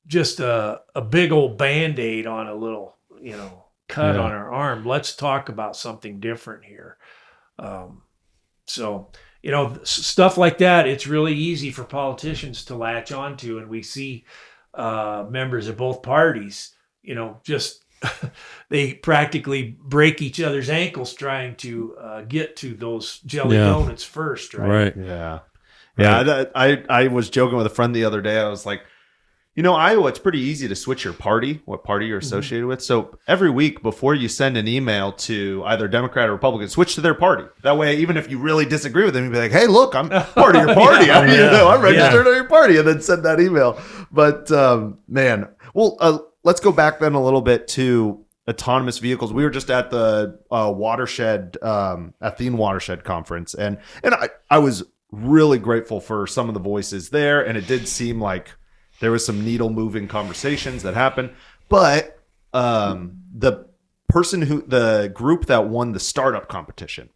just a big old Band-Aid on a little, cut on our arm. Let's talk about something different here. Stuff like that, it's really easy for politicians to latch onto, and we see members of both parties, just they practically break each other's ankles trying to get to those jelly donuts first, right? Right. Yeah. Yeah. I was joking with a friend the other day. I was like, Iowa, it's pretty easy to switch your party, what party you're associated with. So every week before you send an email to either Democrat or Republican, switch to their party. That way, even if you really disagree with them, you'd be like, hey, look, I'm part of your party. I'm registered on your party, and then send that email. But let's go back then a little bit to autonomous vehicles. We were just at the Athene Watershed Conference, and I was really grateful for some of the voices there. And it did seem like there was some needle moving conversations that happened. But the group that won the startup competition,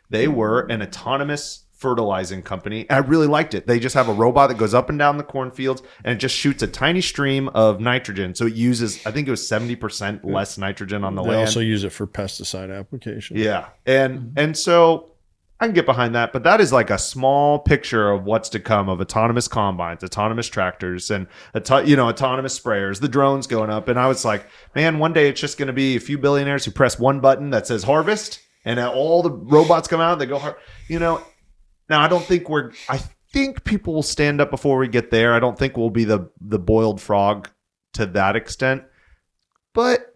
they were an autonomous fertilizing company. I really liked it. They just have a robot that goes up and down the cornfields and it just shoots a tiny stream of nitrogen. So it uses, I think it was 70% less nitrogen on the land. They also use it for pesticide application. Yeah. And so I can get behind that, but that is like a small picture of what's to come of autonomous combines, autonomous tractors, and autonomous sprayers, the drones going up. And I was like, man, one day it's just going to be a few billionaires who press one button that says harvest, and all the robots come out. They go, Now I think people will stand up before we get there. I don't think we'll be the boiled frog to that extent, but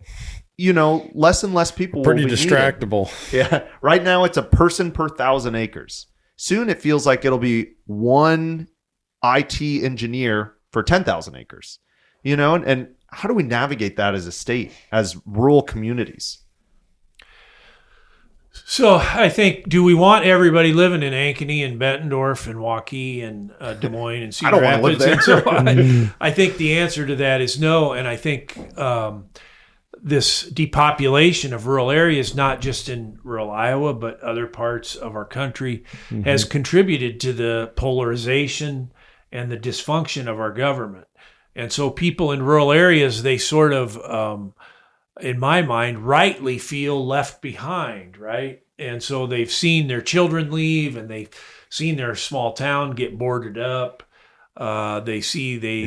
less and less people pretty will be distractible needed. Yeah, right now it's a person per 1,000 acres. Soon it feels like it'll be one IT engineer for 10,000 acres. And how do we navigate that as a state, as rural communities? So I think, do we want everybody living in Ankeny and Bettendorf and Waukee and Des Moines and Cedar I don't want to live Rapids? there. And so I think the answer to that is no. And I think this depopulation of rural areas, not just in rural Iowa, but other parts of our country, has contributed to the polarization and the dysfunction of our government. And so people in rural areas, they sort of, in my mind, rightly feel left behind, right? And so they've seen their children leave, and they've seen their small town get boarded up. They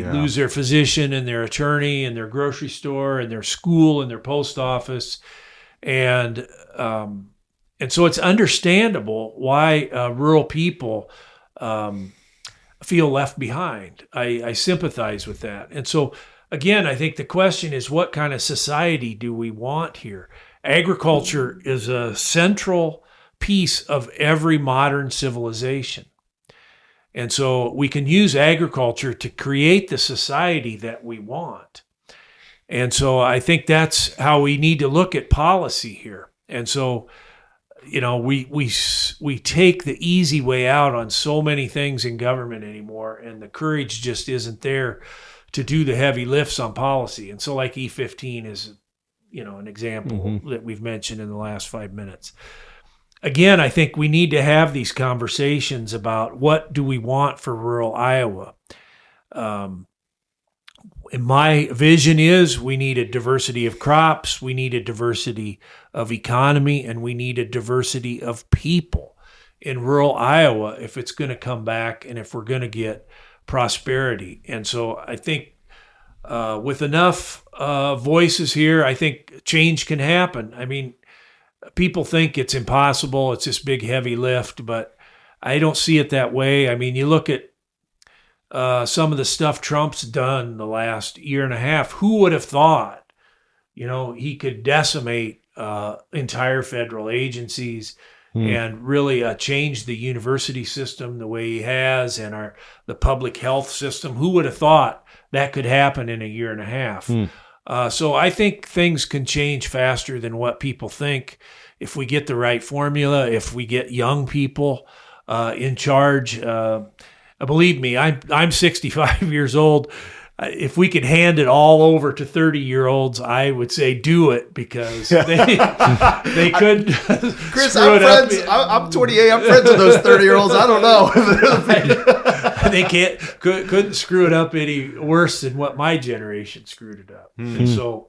lose their physician and their attorney and their grocery store and their school and their post office. And so it's understandable why rural people feel left behind. I sympathize with that. And so again, I think the question is, what kind of society do we want here? Agriculture is a central piece of every modern civilization. And so we can use agriculture to create the society that we want. And so I think that's how we need to look at policy here. And so, we take the easy way out on so many things in government anymore, and the courage just isn't there to do the heavy lifts on policy. And so like E15 is, an example that we've mentioned in the last 5 minutes. Again, I think we need to have these conversations about what do we want for rural Iowa. And my vision is we need a diversity of crops, we need a diversity of economy, and we need a diversity of people in rural Iowa if it's going to come back and if we're going to get prosperity. And so I think with enough voices here, I think change can happen. I mean, people think it's impossible. It's this big, heavy lift, but I don't see it that way. I mean, you look at some of the stuff Trump's done the last year and a half. Who would have thought, he could decimate entire federal agencies and really change the university system the way he has, and the public health system? Who would have thought that could happen in a year and a half? So I think things can change faster than what people think if we get the right formula, if we get young people in charge. Believe me, I'm 65 years old. If we could hand it all over to 30-year-olds, I would say do it, because they could Chris, screw it up. I'm 28. I'm friends with those 30-year-olds. I don't know. They couldn't screw it up any worse than what my generation screwed it up. And so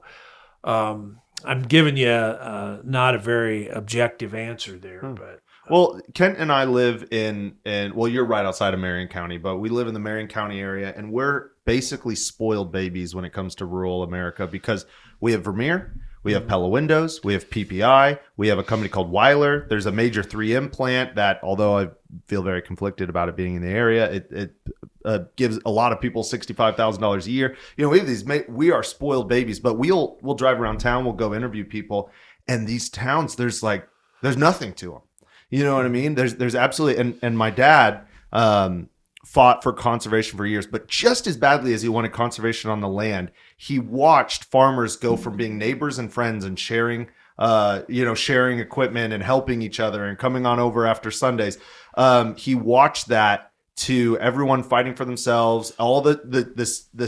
I'm giving you not a very objective answer there, but. Well, Kent and I live well, you're right outside of Marion County, but we live in the Marion County area, and we're basically spoiled babies when it comes to rural America, because we have Vermeer, we have Pella Windows, we have PPI, we have a company called Weiler. There's a major 3M plant that, although I feel very conflicted about it being in the area, it gives a lot of people $65,000 a year. We have we are spoiled babies, but we'll drive around town, we'll go interview people, and these towns, there's nothing to them. You know what I mean? There's absolutely, and my dad fought for conservation for years, but just as badly as he wanted conservation on the land, he watched farmers go from being neighbors and friends and sharing sharing equipment and helping each other and coming on over after Sundays. He watched that to everyone fighting for themselves, all the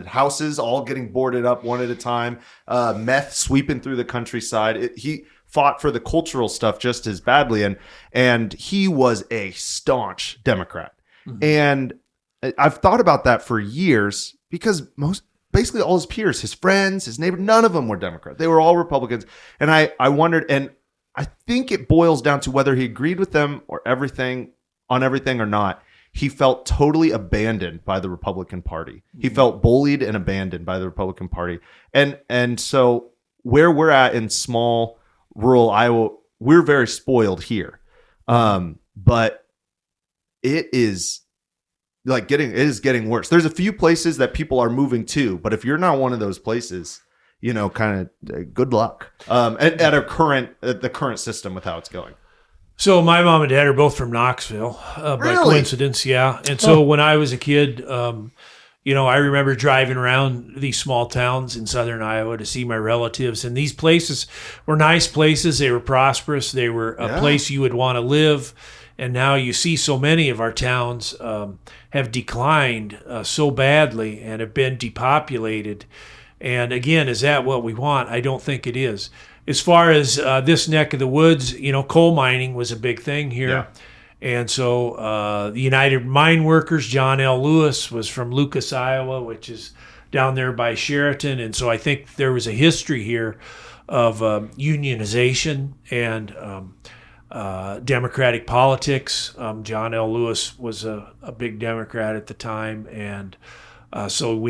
houses all getting boarded up one at a time, meth sweeping through the countryside. He fought for the cultural stuff just as badly, and he was a staunch Democrat. Mm-hmm. And I've thought about that for years because basically all his peers, his friends, his neighbors, none of them were Democrats. They were all Republicans. And I wondered, and I think it boils down to whether he agreed with them or everything or not. He felt totally abandoned by the Republican Party. He felt bullied and abandoned by the Republican Party. And so where we're at in small rural Iowa, we're very spoiled here. But it is getting worse. There's a few places that people are moving to, but if you're not one of those places, kind of good luck at the current system with how it's going. So my mom and dad are both from Knoxville, by coincidence, yeah. And so when I was a kid, I remember driving around these small towns in southern Iowa to see my relatives. And these places were nice places. They were prosperous. They were a place you would want to live. And now you see so many of our towns have declined so badly and have been depopulated. And again, is that what we want? I don't think it is. As far as this neck of the woods, coal mining was a big thing here. Yeah. And so the United Mine Workers, John L. Lewis, was from Lucas, Iowa, which is down there by Sheraton. And so I think there was a history here of unionization and democratic politics. John L. Lewis was a big Democrat at the time. And so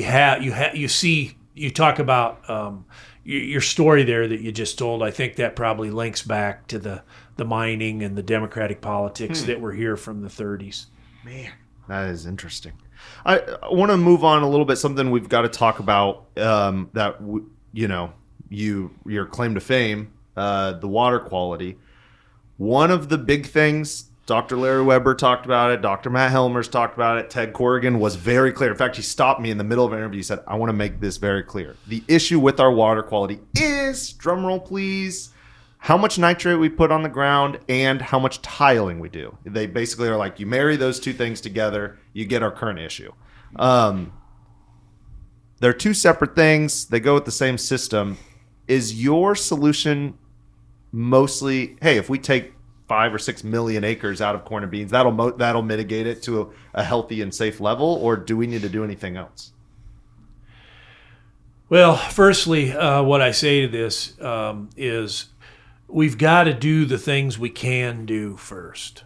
you talk about your story there that you just told. I think that probably links back to the mining and the democratic politics that were here from the 30s. Man, that is interesting. I want to move on a little bit. Something we've got to talk about your claim to fame, the water quality. One of the big things, Dr. Larry Weber talked about it, Dr. Matt Helmers talked about it, Ted Corrigan was very clear. In fact, he stopped me in the middle of an interview. He said, I want to make this very clear. The issue with our water quality is, drumroll please, how much nitrate we put on the ground and how much tiling we do. They basically are like, you marry those two things together, you get our current issue. They're two separate things. They go with the same system. Is your solution mostly, hey, if we take 5 or 6 million acres out of corn and beans, that'll mitigate it to a healthy and safe level, or do we need to do anything else? Well, firstly, what I say to this is we've got to do the things we can do first.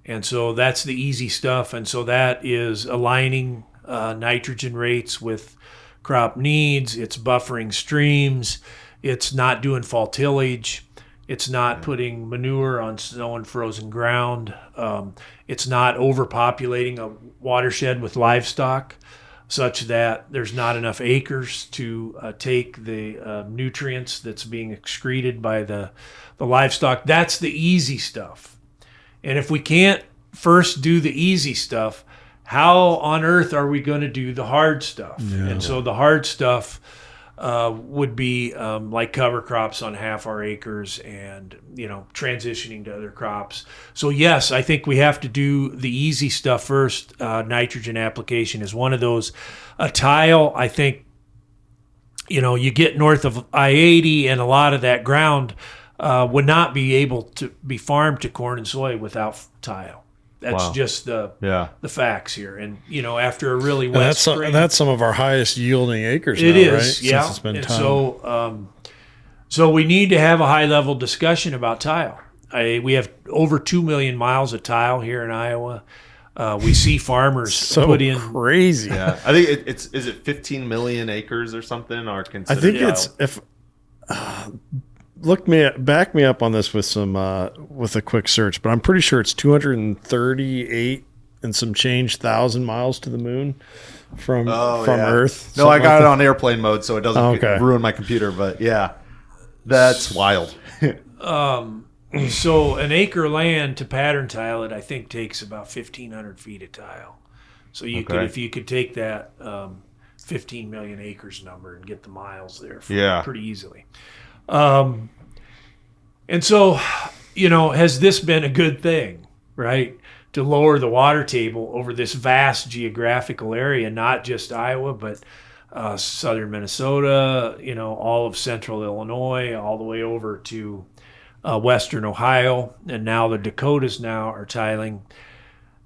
And so that's the easy stuff. And so that is aligning nitrogen rates with crop needs. It's buffering streams. It's not doing fall tillage. It's not putting manure on snow and frozen ground. It's not overpopulating a watershed with livestock such that there's not enough acres to take the nutrients that's being excreted by the livestock. That's the easy stuff. And if we can't first do the easy stuff, how on earth are we going to do the hard stuff? Yeah. And so the hard stuff would be like cover crops on half our acres and, transitioning to other crops. So yes, I think we have to do the easy stuff first. Nitrogen application is one of those. A tile, I think, you get north of I-80 and a lot of that ground would not be able to be farmed to corn and soy without tile. That's just the facts here. And, after a really wet spring. That's some of our highest yielding acres it now, is, right? Yeah. Since it's been and so we need to have a high-level discussion about tile. We have over 2 million miles of tile here in Iowa. We see farmers put in crazy. Yeah, I think is it 15 million acres or something are considered. I think it's back me up on this with some with a quick search, but I'm pretty sure it's 238 and some change thousand miles to the moon from Earth. No, I got it on airplane mode, so it doesn't ruin my computer. But yeah, that's wild. So an acre of land to pattern tile it, I think, takes about 1,500 feet of tile. So if you could take that 15 million acres number and get the miles there pretty easily. And so, has this been a good thing, right? To lower the water table over this vast geographical area, not just Iowa, but southern Minnesota, all of central Illinois, all the way over to western Ohio, and now the Dakotas now are tiling.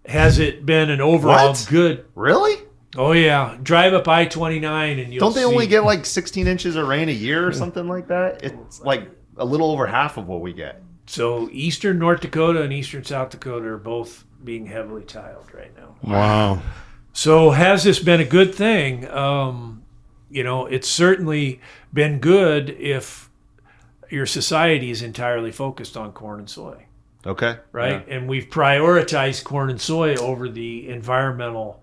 Has it been an overall good? Really? Oh yeah, drive up I-29 and you'll Don't they see. only get like 16 inches of rain a year or something like that? It's like a little over half of what we get. So eastern North Dakota and eastern South Dakota are both being heavily tiled right now. Wow. So has this been a good thing? It's certainly been good if your society is entirely focused on corn and soy. Okay. Right? Yeah. And we've prioritized corn and soy over the environmental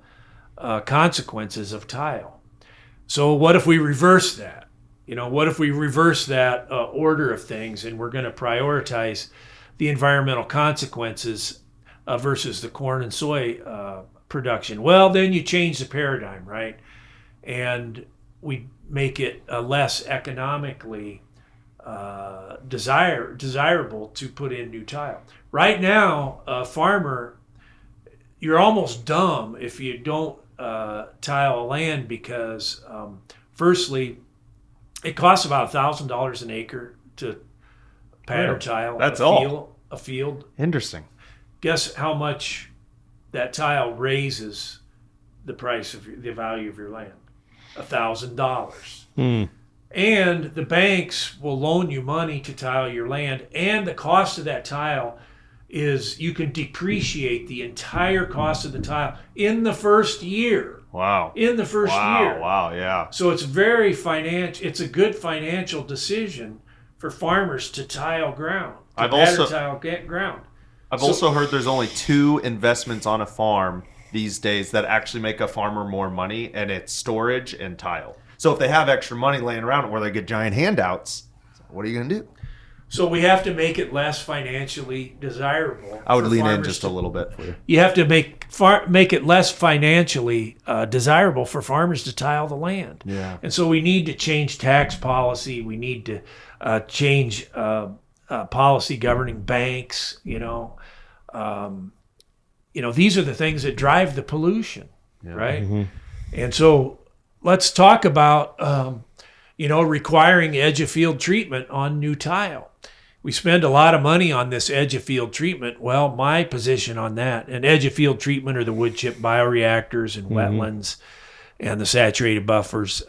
consequences of tile. So what if we reverse that? What if we reverse that order of things and we're going to prioritize the environmental consequences versus the corn and soy production? Well, then you change the paradigm, right? And we make it less economically desirable to put in new tile. Right now, a farmer, you're almost dumb if you don't tile land because, firstly, it costs about $1,000 an acre to pattern tile a field. Interesting. Guess how much that tile raises the price of the value of your land? $1,000. And the banks will loan you money to tile your land, and the cost of that tile is you can depreciate the entire cost of the tile in the first year. Wow. In the first year. Wow, yeah. So it's very it's a good financial decision for farmers to tile ground. I've also heard there's only 2 investments on a farm these days that actually make a farmer more money, and it's storage and tile. So if they have extra money laying around where they get giant handouts, what are you going to do? So we have to make it less financially desirable. I would lean in just a little bit for you. You have to make it less financially desirable for farmers to tile the land. Yeah. And so we need to change tax policy. We need to change policy governing banks. These are the things that drive the pollution, right? Mm-hmm. And so let's talk about requiring edge of field treatment on new tile. We spend a lot of money on this edge of field treatment. Well, my position on that, and edge of field treatment are the wood chip bioreactors and wetlands and the saturated buffers.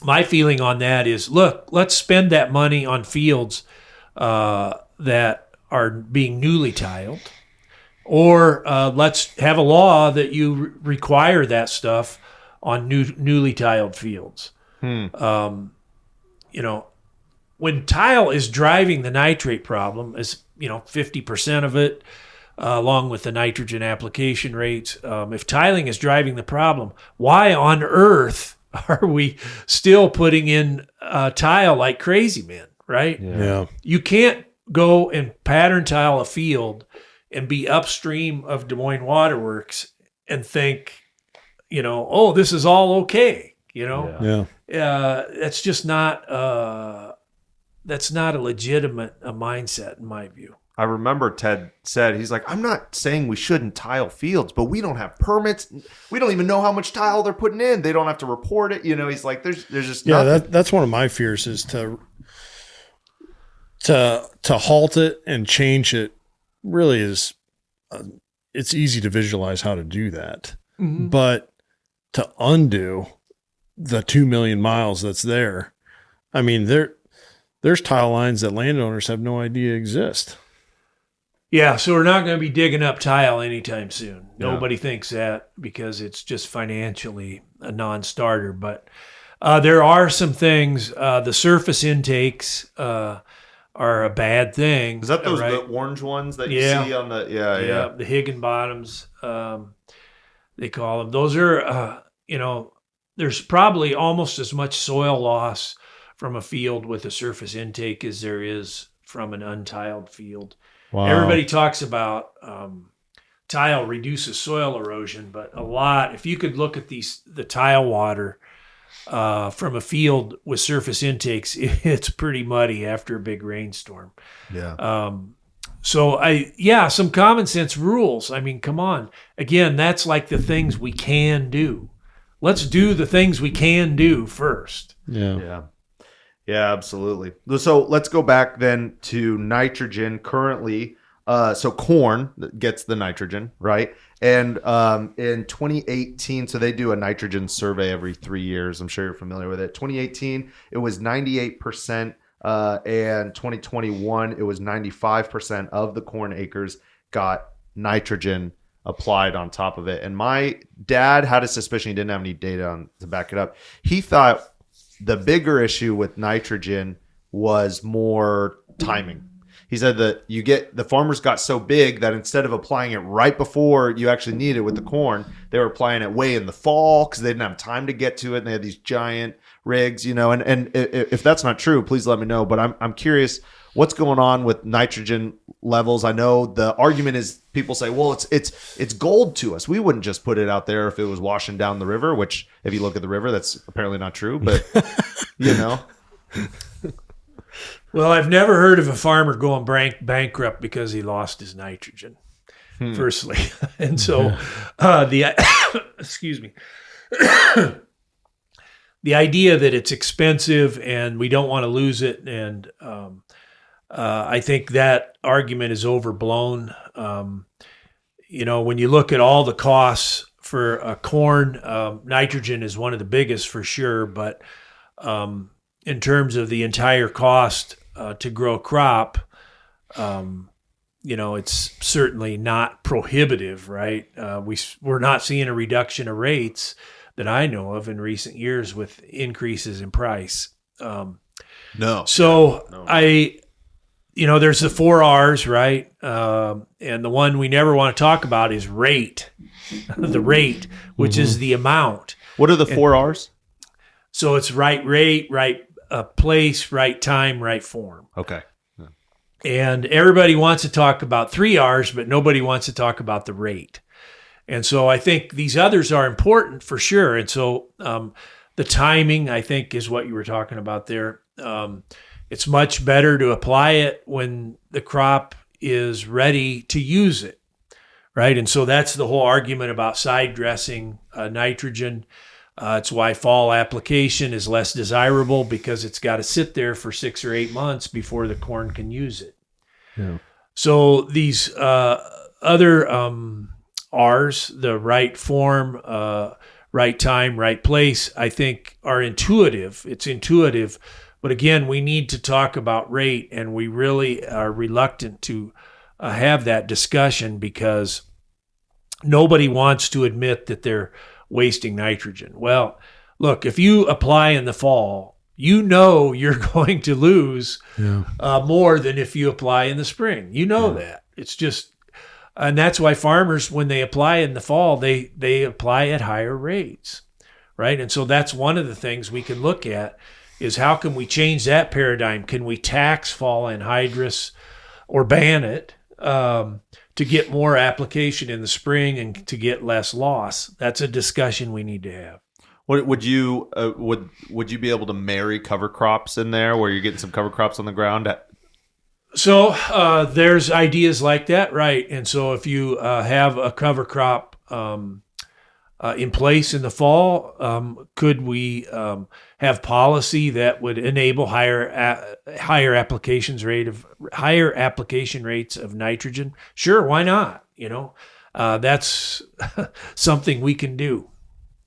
My feeling on that is, look, let's spend that money on fields that are being newly tiled, or let's have a law that you require that stuff on newly tiled fields. When tile is driving the nitrate problem, is 50% of it, along with the nitrogen application rates. If tiling is driving the problem, why on earth are we still putting in tile like crazy men? Right? Yeah. You can't go and pattern tile a field and be upstream of Des Moines Waterworks and think, this is all okay. That's just not. That's not a legitimate mindset in my view. I remember Ted said, he's like, I'm not saying we shouldn't tile fields, but we don't have permits. We don't even know how much tile they're putting in. They don't have to report it. He's like, there's just nothing. That's one of my fears is to halt it and change it. Really is, it's easy to visualize how to do that, but to undo the 2 million miles that's there, I mean, there's tile lines that landowners have no idea exist. Yeah, so we're not going to be digging up tile anytime soon. Yeah. Nobody thinks that because it's just financially a non-starter. But there are some things. The surface intakes are a bad thing. Is that those the orange ones that you see on the the Higginbottoms, they call them. Those are there's probably almost as much soil loss from a field with a surface intake as there is from an untiled field. Wow. Everybody talks about tile reduces soil erosion, but if you could look at the tile water from a field with surface intakes, it's pretty muddy after a big rainstorm. Yeah. So some common sense rules. I mean, come on. Again, that's like the things we can do. Let's do the things we can do first. Yeah, absolutely. So let's go back then to nitrogen currently. So corn gets the nitrogen, right? And in 2018, so they do a nitrogen survey every 3 years. I'm sure you're familiar with it. 2018, it was 98%. And 2021, it was 95% of the corn acres got nitrogen applied on top of it. And my dad had a suspicion, he didn't have any data to back it up. He thought the bigger issue with nitrogen was more timing. He said that the farmers got so big that instead of applying it right before you actually need it with the corn, they were applying it way in the fall because they didn't have time to get to it. And they had these giant rigs, and if that's not true, please let me know. But I'm curious what's going on with nitrogen levels. I know the argument is people say, well, it's gold to us. We wouldn't just put it out there if it was washing down the river, which if you look at the river, that's apparently not true. But Well, I've never heard of a farmer going bankrupt because he lost his nitrogen, firstly. And so excuse me, the idea that it's expensive and we don't want to lose it. And I think that argument is overblown. When you look at all the costs for corn, nitrogen is one of the biggest for sure. But in terms of the entire cost to grow a crop, it's certainly not prohibitive, right? We're not seeing a reduction of rates that I know of in recent years with increases in price. No. There's the 4 R's, right? And the one we never want to talk about is rate, the rate, which is the amount. What are the 4 R's? So it's right rate, right place, right time, right form. Okay. Yeah. And everybody wants to talk about 3 R's, but nobody wants to talk about the rate. And so I think these others are important for sure. And so the timing, I think, is what you were talking about there. It's much better to apply it when the crop is ready to use it, right? And so that's the whole argument about side dressing nitrogen. It's why fall application is less desirable because it's got to sit there for 6 or 8 months before the corn can use it. Yeah. So these other R's, the right form, right time, right place, I think are intuitive. It's intuitive. But again, we need to talk about rate, and we really are reluctant to have that discussion because nobody wants to admit that they're wasting nitrogen. Well, look, if you apply in the fall, you're going to lose more than if you apply in the spring. That. It's just, and that's why farmers, when they apply in the fall, they apply at higher rates, right? And so that's one of the things we can look at is how can we change that paradigm? Can we tax fall anhydrous or ban it to get more application in the spring and to get less loss? That's a discussion we need to have. What would you be able to marry cover crops in there where you're getting some cover crops on the ground? So there's ideas like that, right? And so if you have a cover crop in place in the fall, could we have policy that would enable higher application rates of nitrogen? Sure, why not? That's something we can do.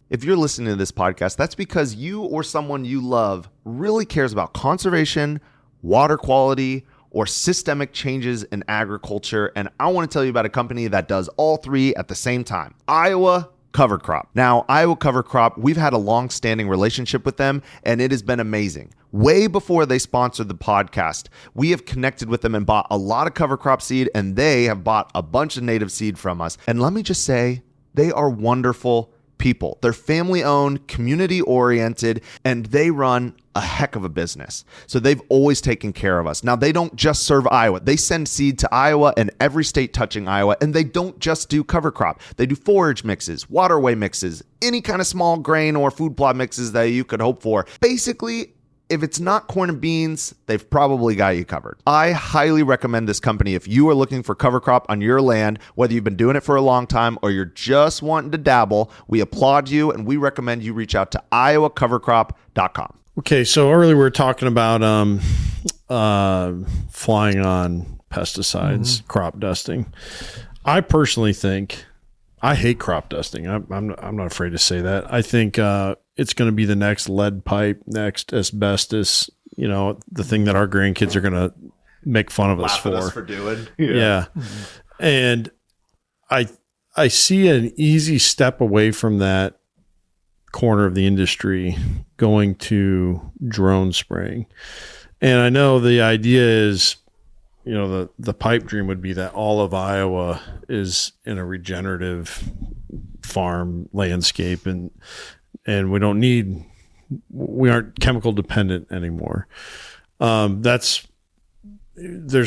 If you're listening to this podcast, that's because you or someone you love really cares about conservation, water quality, or systemic changes in agriculture. And I want to tell you about a company that does all three at the same time. Iowa Cover Crop. Now, Iowa Cover Crop, we've had a long-standing relationship with them, and it has been amazing. Way before they sponsored the podcast, we have connected with them and bought a lot of cover crop seed, and they have bought a bunch of native seed from us. And let me just say, they are wonderful people. They're family owned, community oriented, and they run a heck of a business. So they've always taken care of us. Now, they don't just serve Iowa. They send seed to Iowa and every state touching Iowa, and they don't just do cover crop. They do forage mixes, waterway mixes, any kind of small grain or food plot mixes that you could hope for. Basically, if it's not corn and beans, they've probably got you covered. I highly recommend this company if you are looking for cover crop on your land, whether you've been doing it for a long time or you're just wanting to dabble. We applaud you, and we recommend you reach out to iowacovercrop.com. Okay, so earlier we were talking about flying on pesticides, crop dusting. I personally think I hate crop dusting. I'm not afraid to say that. I think it's going to be the next lead pipe, next asbestos. You know, the thing that our grandkids are going to make fun of us for doing. Yeah, and I see an easy step away from that corner of the industry going to drone spraying. And I know the idea is, you know, the pipe dream would be that all of Iowa is in a regenerative farm landscape, and we aren't chemical dependent anymore. There's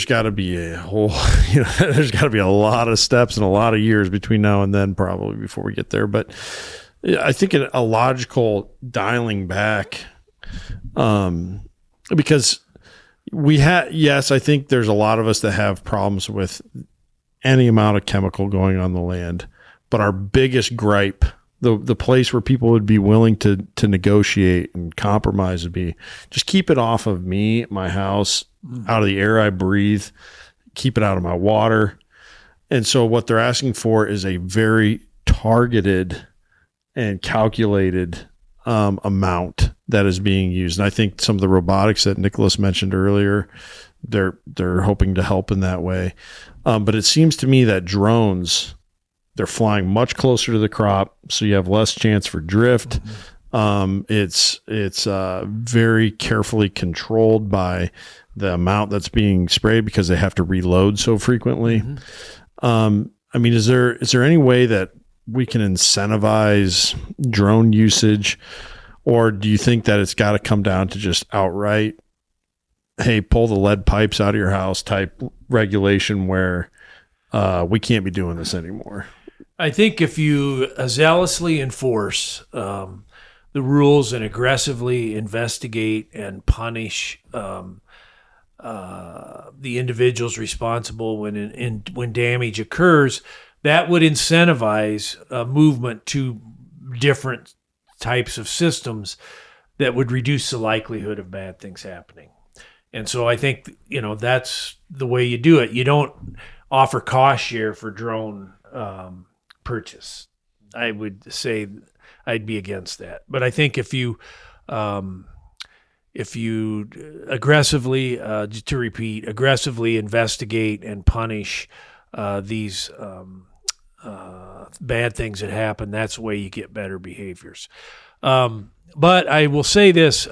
got to be a whole, there's got to be a lot of steps and a lot of years between now and then, probably, before we get there. But I think a logical dialing back, because yes, I think there's a lot of us that have problems with any amount of chemical going on the land, but our biggest gripe, the place where people would be willing to negotiate and compromise, would be just keep it off of me, my house, out of the air I breathe, keep it out of my water. And so what they're asking for is a very targeted and calculated amount that is being used. And I think some of the robotics that Nicolas mentioned earlier, they're hoping to help in that way. But it seems to me that drones, they're flying much closer to the crop, so you have less chance for drift. It's very carefully controlled by the amount that's being sprayed because they have to reload so frequently. I mean, is there any way that we can incentivize drone usage, or do you think that it's got to come down to just outright, hey, pull the lead pipes out of your house type regulation where we can't be doing this anymore? I think if you zealously enforce the rules and aggressively investigate and punish the individuals responsible when damage occurs, that would incentivize movement to different types of systems that would reduce the likelihood of bad things happening. And so I think, that's the way you do it. You don't offer cost share for drone purchase. I would say I'd be against that. But I think if you aggressively investigate and punish these bad things that happen, that's the way you get better behaviors. But I will say this,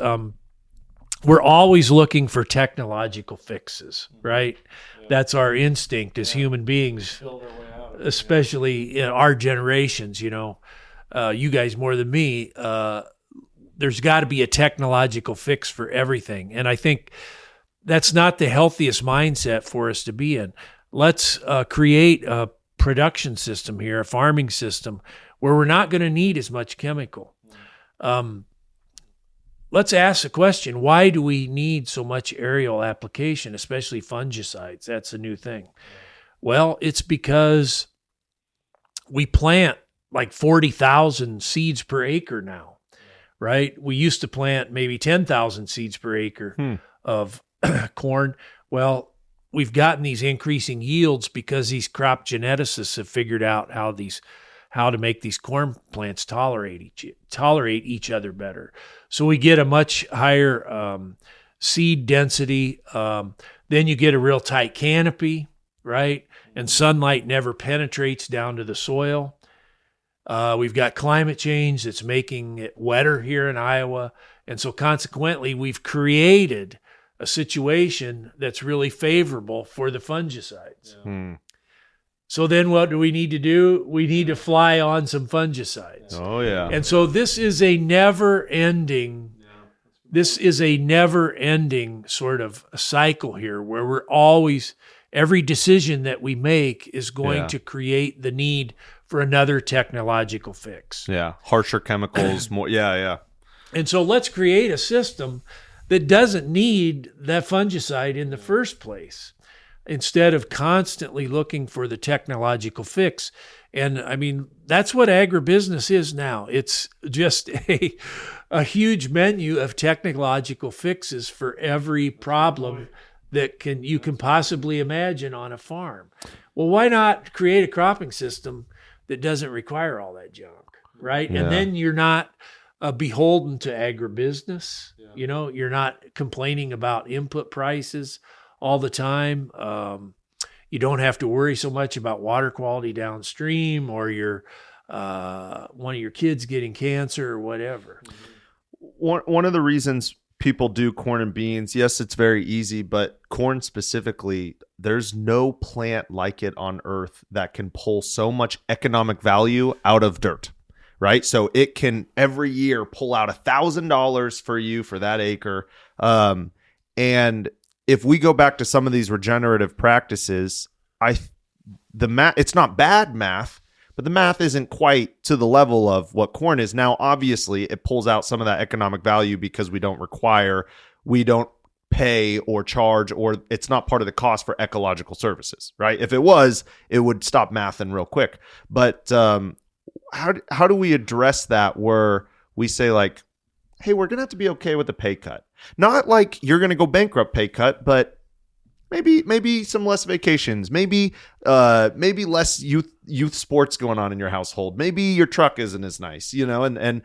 we're always looking for technological fixes, right? Yeah. That's our instinct as human beings, especially in our generations, you guys more than me. There's got to be a technological fix for everything. And I think that's not the healthiest mindset for us to be in. Let's create a production system here, a farming system, where we're not going to need as much chemical. Let's ask the question, why do we need so much aerial application, especially fungicides? That's a new thing. Well, it's because we plant like 40,000 seeds per acre now, right? We used to plant maybe 10,000 seeds per acre of corn. Well, we've gotten these increasing yields because these crop geneticists have figured out how to make these corn plants tolerate each other better. So we get a much higher seed density. Then you get a real tight canopy, right? And sunlight never penetrates down to the soil. We've got climate change that's making it wetter here in Iowa. And so consequently, we've created a situation that's really favorable for the fungicides. So then what do we need to do? We need to fly on some fungicides. Oh, yeah. And so this is a never-ending sort of a cycle here where we're always, every decision that we make is going to create the need for another technological fix. Yeah. Harsher chemicals, more. Yeah. And so let's create a system that doesn't need that fungicide in the first place, instead of constantly looking for the technological fix. And I mean, that's what agribusiness is now. It's just a huge menu of technological fixes for every problem that you can possibly imagine on a farm. Well, why not create a cropping system that doesn't require all that junk, right? Yeah. And then you're not beholden to agribusiness. You know, you're not complaining about input prices all the time. You don't have to worry so much about water quality downstream, or your one of your kids getting cancer or whatever. One of the reasons people do corn and beans, yes, it's very easy, but corn specifically, there's no plant like it on earth that can pull so much economic value out of dirt, right? So it can every year pull out $1,000 for you for that acre. And if we go back to some of these regenerative practices, it's not bad math, but the math isn't quite to the level of what corn is. Now, obviously, it pulls out some of that economic value because we don't pay or charge, or it's not part of the cost for ecological services, right? If it was, it would stop mathing real quick. But how do we address that where we say, like, hey, we're going to have to be okay with a pay cut? Not like you're going to go bankrupt pay cut, but maybe some less vacations, maybe less youth sports going on in your household. Maybe your truck isn't as nice, and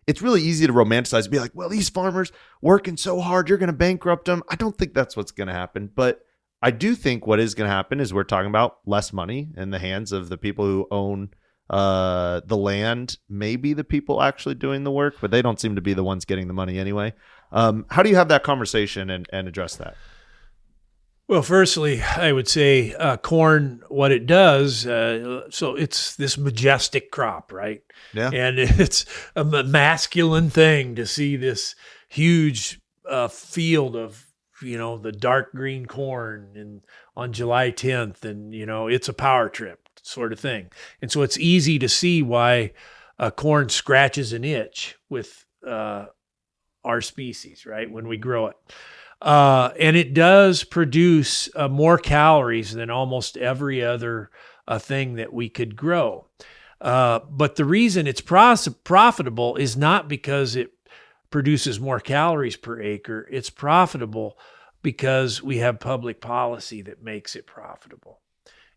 it's really easy to romanticize and be like, well, these farmers working so hard, you're going to bankrupt them. I don't think that's what's going to happen, but I do think what is going to happen is we're talking about less money in the hands of the people who own the land, maybe the people actually doing the work, but they don't seem to be the ones getting the money anyway. How do you have that conversation and address that? Well, firstly, I would say corn, what it does, so it's this majestic crop, right? Yeah. And it's a masculine thing to see this huge field of, the dark green corn on July 10th. And, it's a power trip sort of thing. And so it's easy to see why corn scratches an itch with our species, right, when we grow it. And it does produce more calories than almost every other thing that we could grow. But the reason it's profitable is not because it produces more calories per acre. It's profitable because we have public policy that makes it profitable.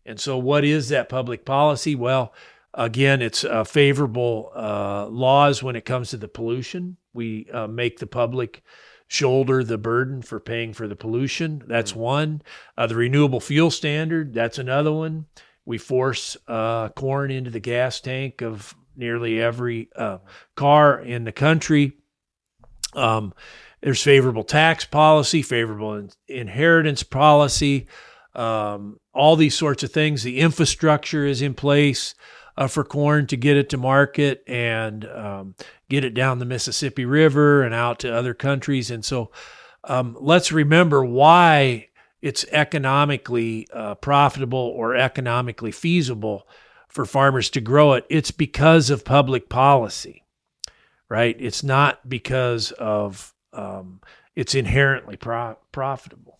And so what is that public policy? Well, again, it's favorable laws when it comes to the pollution. We make the public shoulder the burden for paying for the pollution. That's one. The renewable fuel standard, that's another one. We force corn into the gas tank of nearly every car in the country. There's favorable tax policy, favorable inheritance policy, all these sorts of things. The infrastructure is in place for corn to get it to market and get it down the Mississippi River and out to other countries. And so let's remember why it's economically profitable or economically feasible for farmers to grow it. It's because of public policy, right? It's not because of it's inherently profitable.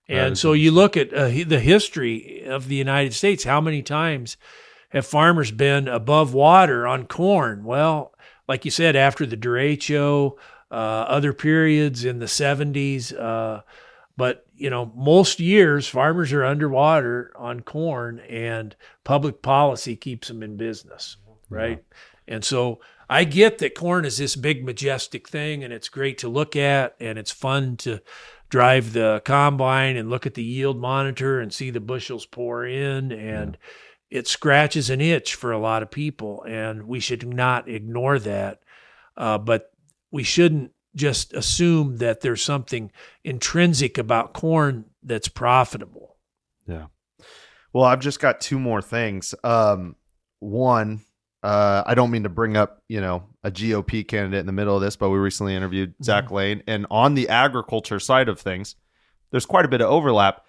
And so you look at the history of the United States. How many times have farmers been above water on corn? Well, like you said, after the derecho, other periods in the 70s. But, most years farmers are underwater on corn and public policy keeps them in business, right? Yeah. And so I get that corn is this big, majestic thing and it's great to look at and it's fun to drive the combine and look at the yield monitor and see the bushels pour in, and it scratches an itch for a lot of people, and we should not ignore that. But we shouldn't just assume that there's something intrinsic about corn that's profitable. Yeah. Well, I've just got two more things. One, I don't mean to bring up, a GOP candidate in the middle of this, but we recently interviewed Zach Lane. And on the agriculture side of things, there's quite a bit of overlap.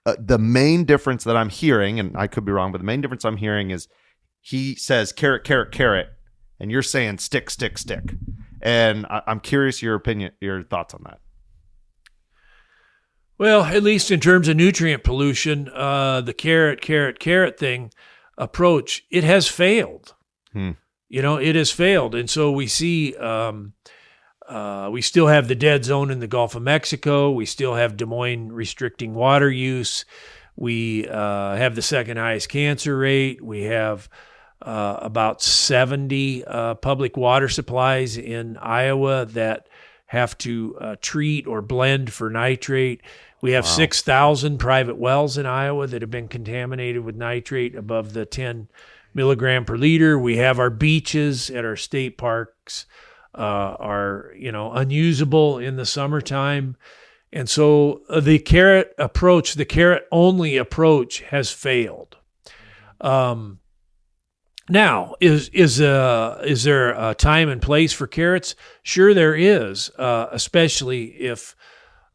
The main difference that I'm hearing, and I could be wrong, but the main difference I'm hearing is he says carrot, carrot, carrot, and you're saying stick, stick, stick. And I'm curious your opinion, your thoughts on that. Well, at least in terms of nutrient pollution, the carrot, carrot, carrot thing approach, it has failed. It has failed. And so we see we still have the dead zone in the Gulf of Mexico. We still have Des Moines restricting water use. We have the second highest cancer rate. We have about 70 public water supplies in Iowa that have to treat or blend for nitrate. We have 6,000 private wells in Iowa that have been contaminated with nitrate above the 10 milligram per liter. We have our beaches at our state parks are unusable in the summertime. And so the carrot approach, the carrot only approach has failed. Now, is there a time and place for carrots? Sure there is, especially if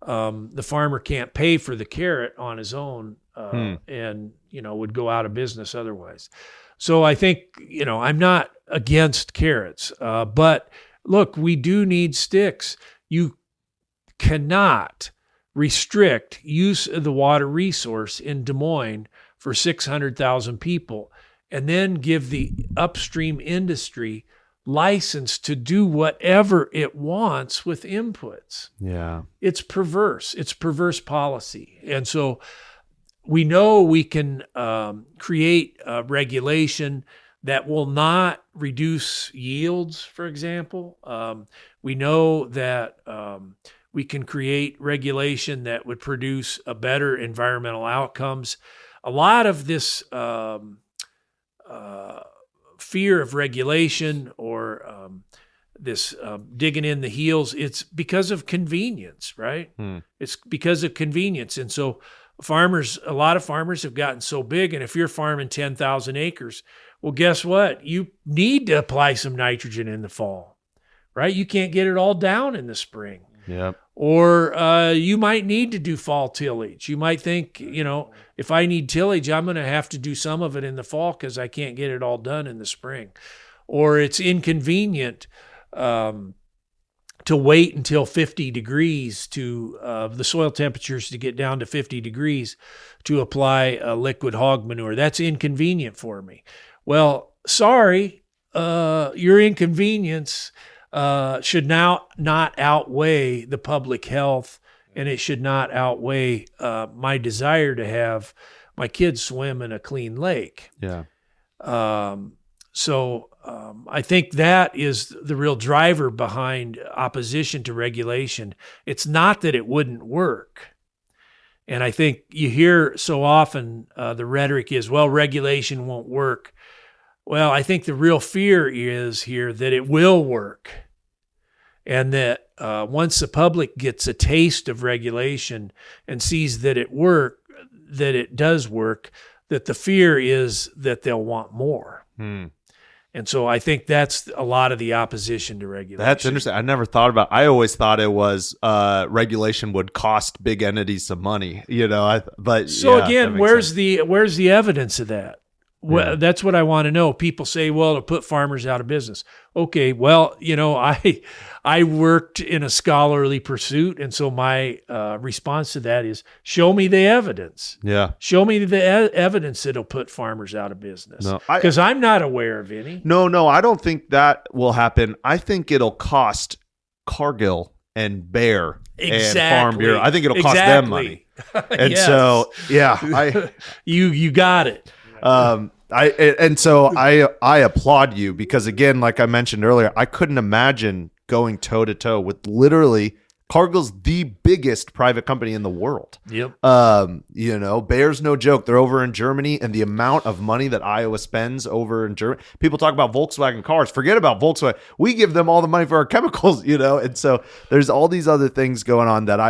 the farmer can't pay for the carrot on his own and would go out of business otherwise. So I think, I'm not against carrots, but look, we do need sticks. You cannot restrict use of the water resource in Des Moines for 600,000 people and then give the upstream industry license to do whatever it wants with inputs. Yeah. It's perverse. It's perverse policy. And so we know we can create regulation that will not reduce yields, for example. We know that we can create regulation that would produce a better environmental outcomes. A lot of this fear of regulation or this digging in the heels, it's because of convenience, right? It's because of convenience. And so a lot of farmers have gotten so big, and if you're farming 10,000 acres, well, guess what? You need to apply some nitrogen in the fall, right? You can't get it all down in the spring. Yep. Or you might need to do fall tillage. You might think, if I need tillage, I'm going to have to do some of it in the fall because I can't get it all done in the spring. Or it's inconvenient to wait until 50 degrees to the soil temperatures to get down to 50 degrees to apply liquid hog manure. That's inconvenient for me. Well, sorry, your inconvenience should now not outweigh the public health, and it should not outweigh my desire to have my kids swim in a clean lake. Yeah. So I think that is the real driver behind opposition to regulation. It's not that it wouldn't work. And I think you hear so often the rhetoric is, well, regulation won't work. Well, I think the real fear is here that it will work. And that once the public gets a taste of regulation and sees that it does work, that the fear is that they'll want more. And so I think that's a lot of the opposition to regulation. That's interesting. I never thought about. I always thought it was regulation would cost big entities some money. But so yeah, again, where's the evidence of that? Well, that's what I want to know. People say, well, it'll put farmers out of business. Okay, well, I worked in a scholarly pursuit, and so my response to that is, show me the evidence. Yeah. Show me the evidence that'll put farmers out of business. Because I'm not aware of any. No, I don't think that will happen. I think it'll cost Cargill and Bayer and Farm Bureau. I think it'll cost them money. And so, yeah. You got it. I applaud you because, again, like I mentioned earlier, I couldn't imagine going toe to toe with literally Cargill's the biggest private company in the world. Yep. Bayer's no joke. They're over in Germany, and the amount of money that Iowa spends over in Germany. People talk about Volkswagen cars. Forget about Volkswagen. We give them all the money for our chemicals, And so there's all these other things going on that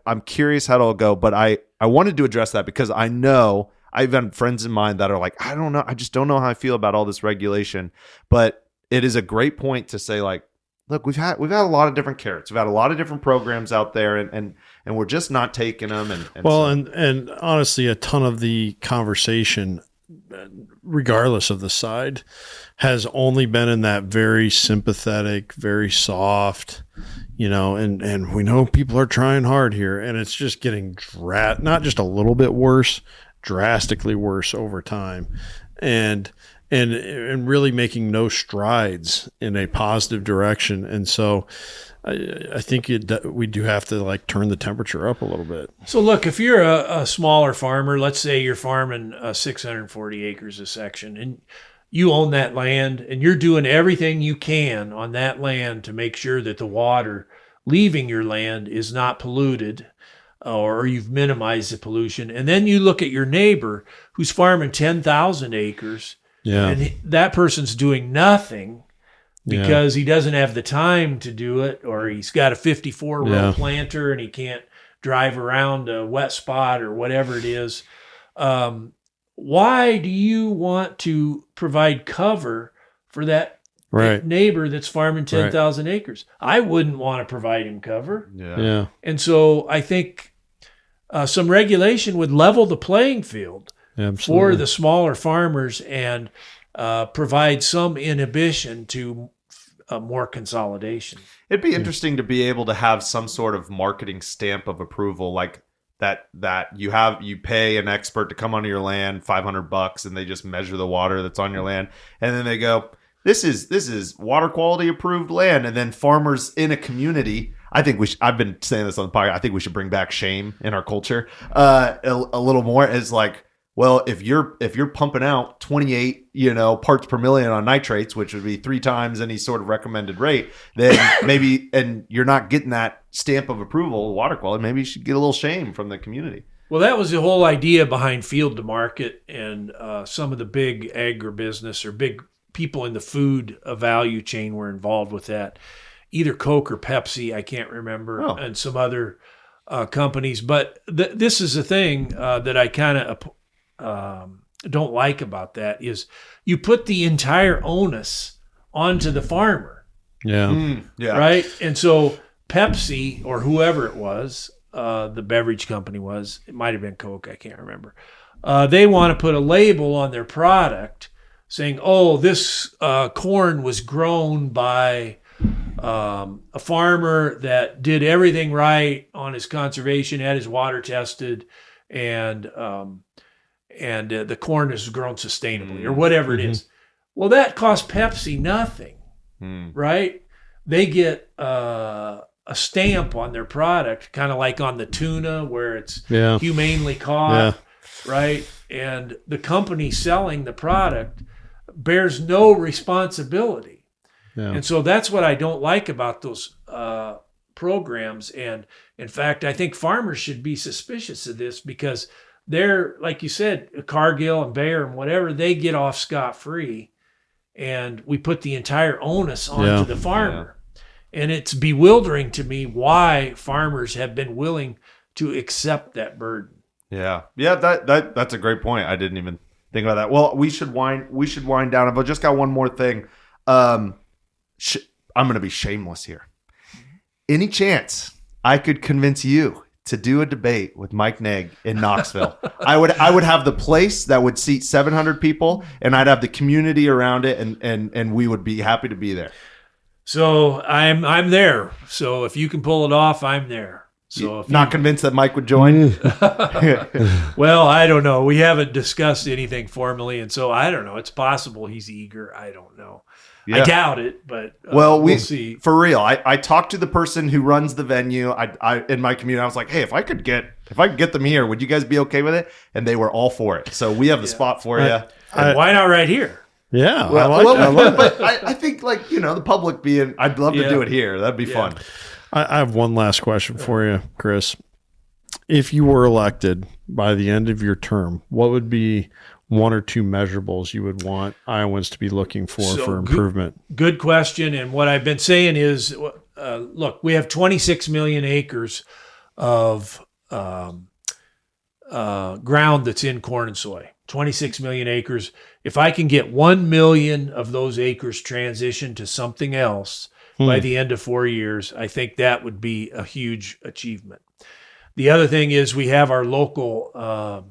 I'm curious how it'll go. But I wanted to address that because I know I've had friends of mine that are like, I don't know. I just don't know how I feel about all this regulation. But it is a great point to say, like, look, we've had a lot of different carrots. We've had a lot of different programs out there, and we're just not taking them. And honestly, a ton of the conversation, regardless of the side, has only been in that very sympathetic, very soft, and we know people are trying hard here, and it's just getting not just a little bit worse, drastically worse over time, and really making no strides in a positive direction. And so I think we do have to like turn the temperature up a little bit. So look, if you're a smaller farmer, let's say you're farming 640 acres a section, and you own that land, and you're doing everything you can on that land to make sure that the water leaving your land is not polluted, or you've minimized the pollution. And then you look at your neighbor who's farming 10,000 acres, and that person's doing nothing because he doesn't have the time to do it, or he's got a 54-row planter and he can't drive around a wet spot or whatever it is. Why do you want to provide cover for that neighbor that's farming 10,000 acres? I wouldn't want to provide him cover. Yeah. And so I think some regulation would level the playing field for the smaller farmers and provide some inhibition to more consolidation. It'd be interesting to be able to have some sort of marketing stamp of approval, like that you pay an expert to come onto your land, $500, and they just measure the water that's on your land, and then they go, this is water quality approved land. And then farmers in a community, I've been saying this on the podcast, I think we should bring back shame in our culture a little more. Is like, well, if you're pumping out 28, parts per million on nitrates, which would be 3 times any sort of recommended rate, then maybe, and you're not getting that stamp of approval, water quality, maybe you should get a little shame from the community. Well, that was the whole idea behind field to market, and some of the big agribusiness or big people in the food value chain were involved with that. Either Coke or Pepsi, I can't remember, and some other companies. But this is the thing that I kind of don't like about that is you put the entire onus onto the farmer. Right? And so Pepsi or whoever it was, the beverage company was, it might have been Coke, I can't remember. They want to put a label on their product saying, oh, this corn was grown by a farmer that did everything right on his conservation, had his water tested, and the corn is grown sustainably, or whatever it is. Well, that costs Pepsi nothing, right? They get a stamp on their product, kind of like on the tuna where it's humanely caught, right? And the company selling the product bears no responsibility. And so that's what I don't like about those programs. And in fact, I think farmers should be suspicious of this because they're, like you said, Cargill and Bayer and whatever, they get off scot-free. And we put the entire onus onto the farmer. And it's bewildering to me why farmers have been willing to accept that burden. That's a great point. I didn't even think about that. Well, we should wind down. I've just got one more thing. I'm going to be shameless here. Any chance I could convince you to do a debate with Mike Negg in Knoxville? I would have the place that would seat 700 people, and I'd have the community around it, and we would be happy to be there. So I'm there. So if you can pull it off, I'm there. So if not convinced that Mike would join? Well, I don't know. We haven't discussed anything formally, and so I don't know. It's possible he's eager. I don't know. I doubt it, but we'll see. For real, I talked to the person who runs the venue. I in my community, I was like, hey, if I could get them here, would you guys be okay with it? And they were all for it. So we have the spot for you. Why not right here? Yeah, but I think the public being, I'd love to do it here. That'd be fun. I have one last question for you, Chris. If you were elected by the end of your term, what would be 1 or 2 measurables you would want Iowans to be looking for improvement? Good question. And what I've been saying is, look, we have 26 million acres of ground that's in corn and soy. 26 million acres. If I can get 1 million of those acres transitioned to something else by the end of 4 years, I think that would be a huge achievement. The other thing is we have our local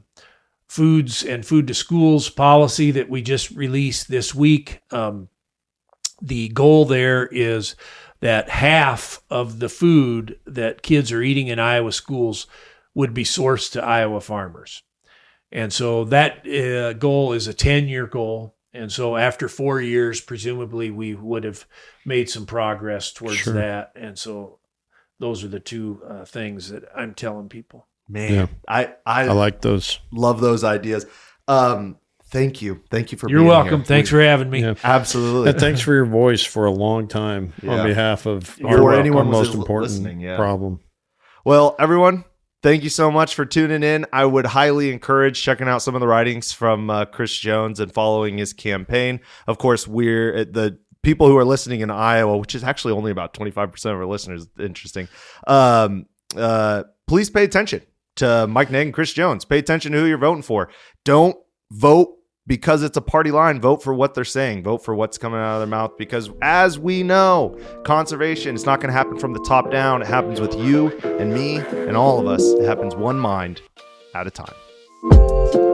foods and food to schools policy that we just released this week. The goal there is that half of the food that kids are eating in Iowa schools would be sourced to Iowa farmers. And so that goal is a 10-year goal. And so after 4 years, presumably we would have made some progress towards that. And so those are the two things that I'm telling people. Man, I like those. Love those ideas. Thank you. Thank you for You're being welcome. here. Thanks for having me. Yeah. Absolutely. And thanks for your voice for a long time on behalf of our anyone most important problem. Well, everyone, thank you so much for tuning in. I would highly encourage checking out some of the writings from Chris Jones and following his campaign. Of course, we're the people who are listening in Iowa, which is actually only about 25% of our listeners. Interesting. Please pay attention to Mike Nagg and Chris Jones. Pay attention to who you're voting for. Don't vote because it's a party line. Vote for what they're saying. Vote for what's coming out of their mouth, because as we know, conservation is not going to happen from the top down. It happens with you and me and all of us. It happens one mind at a time.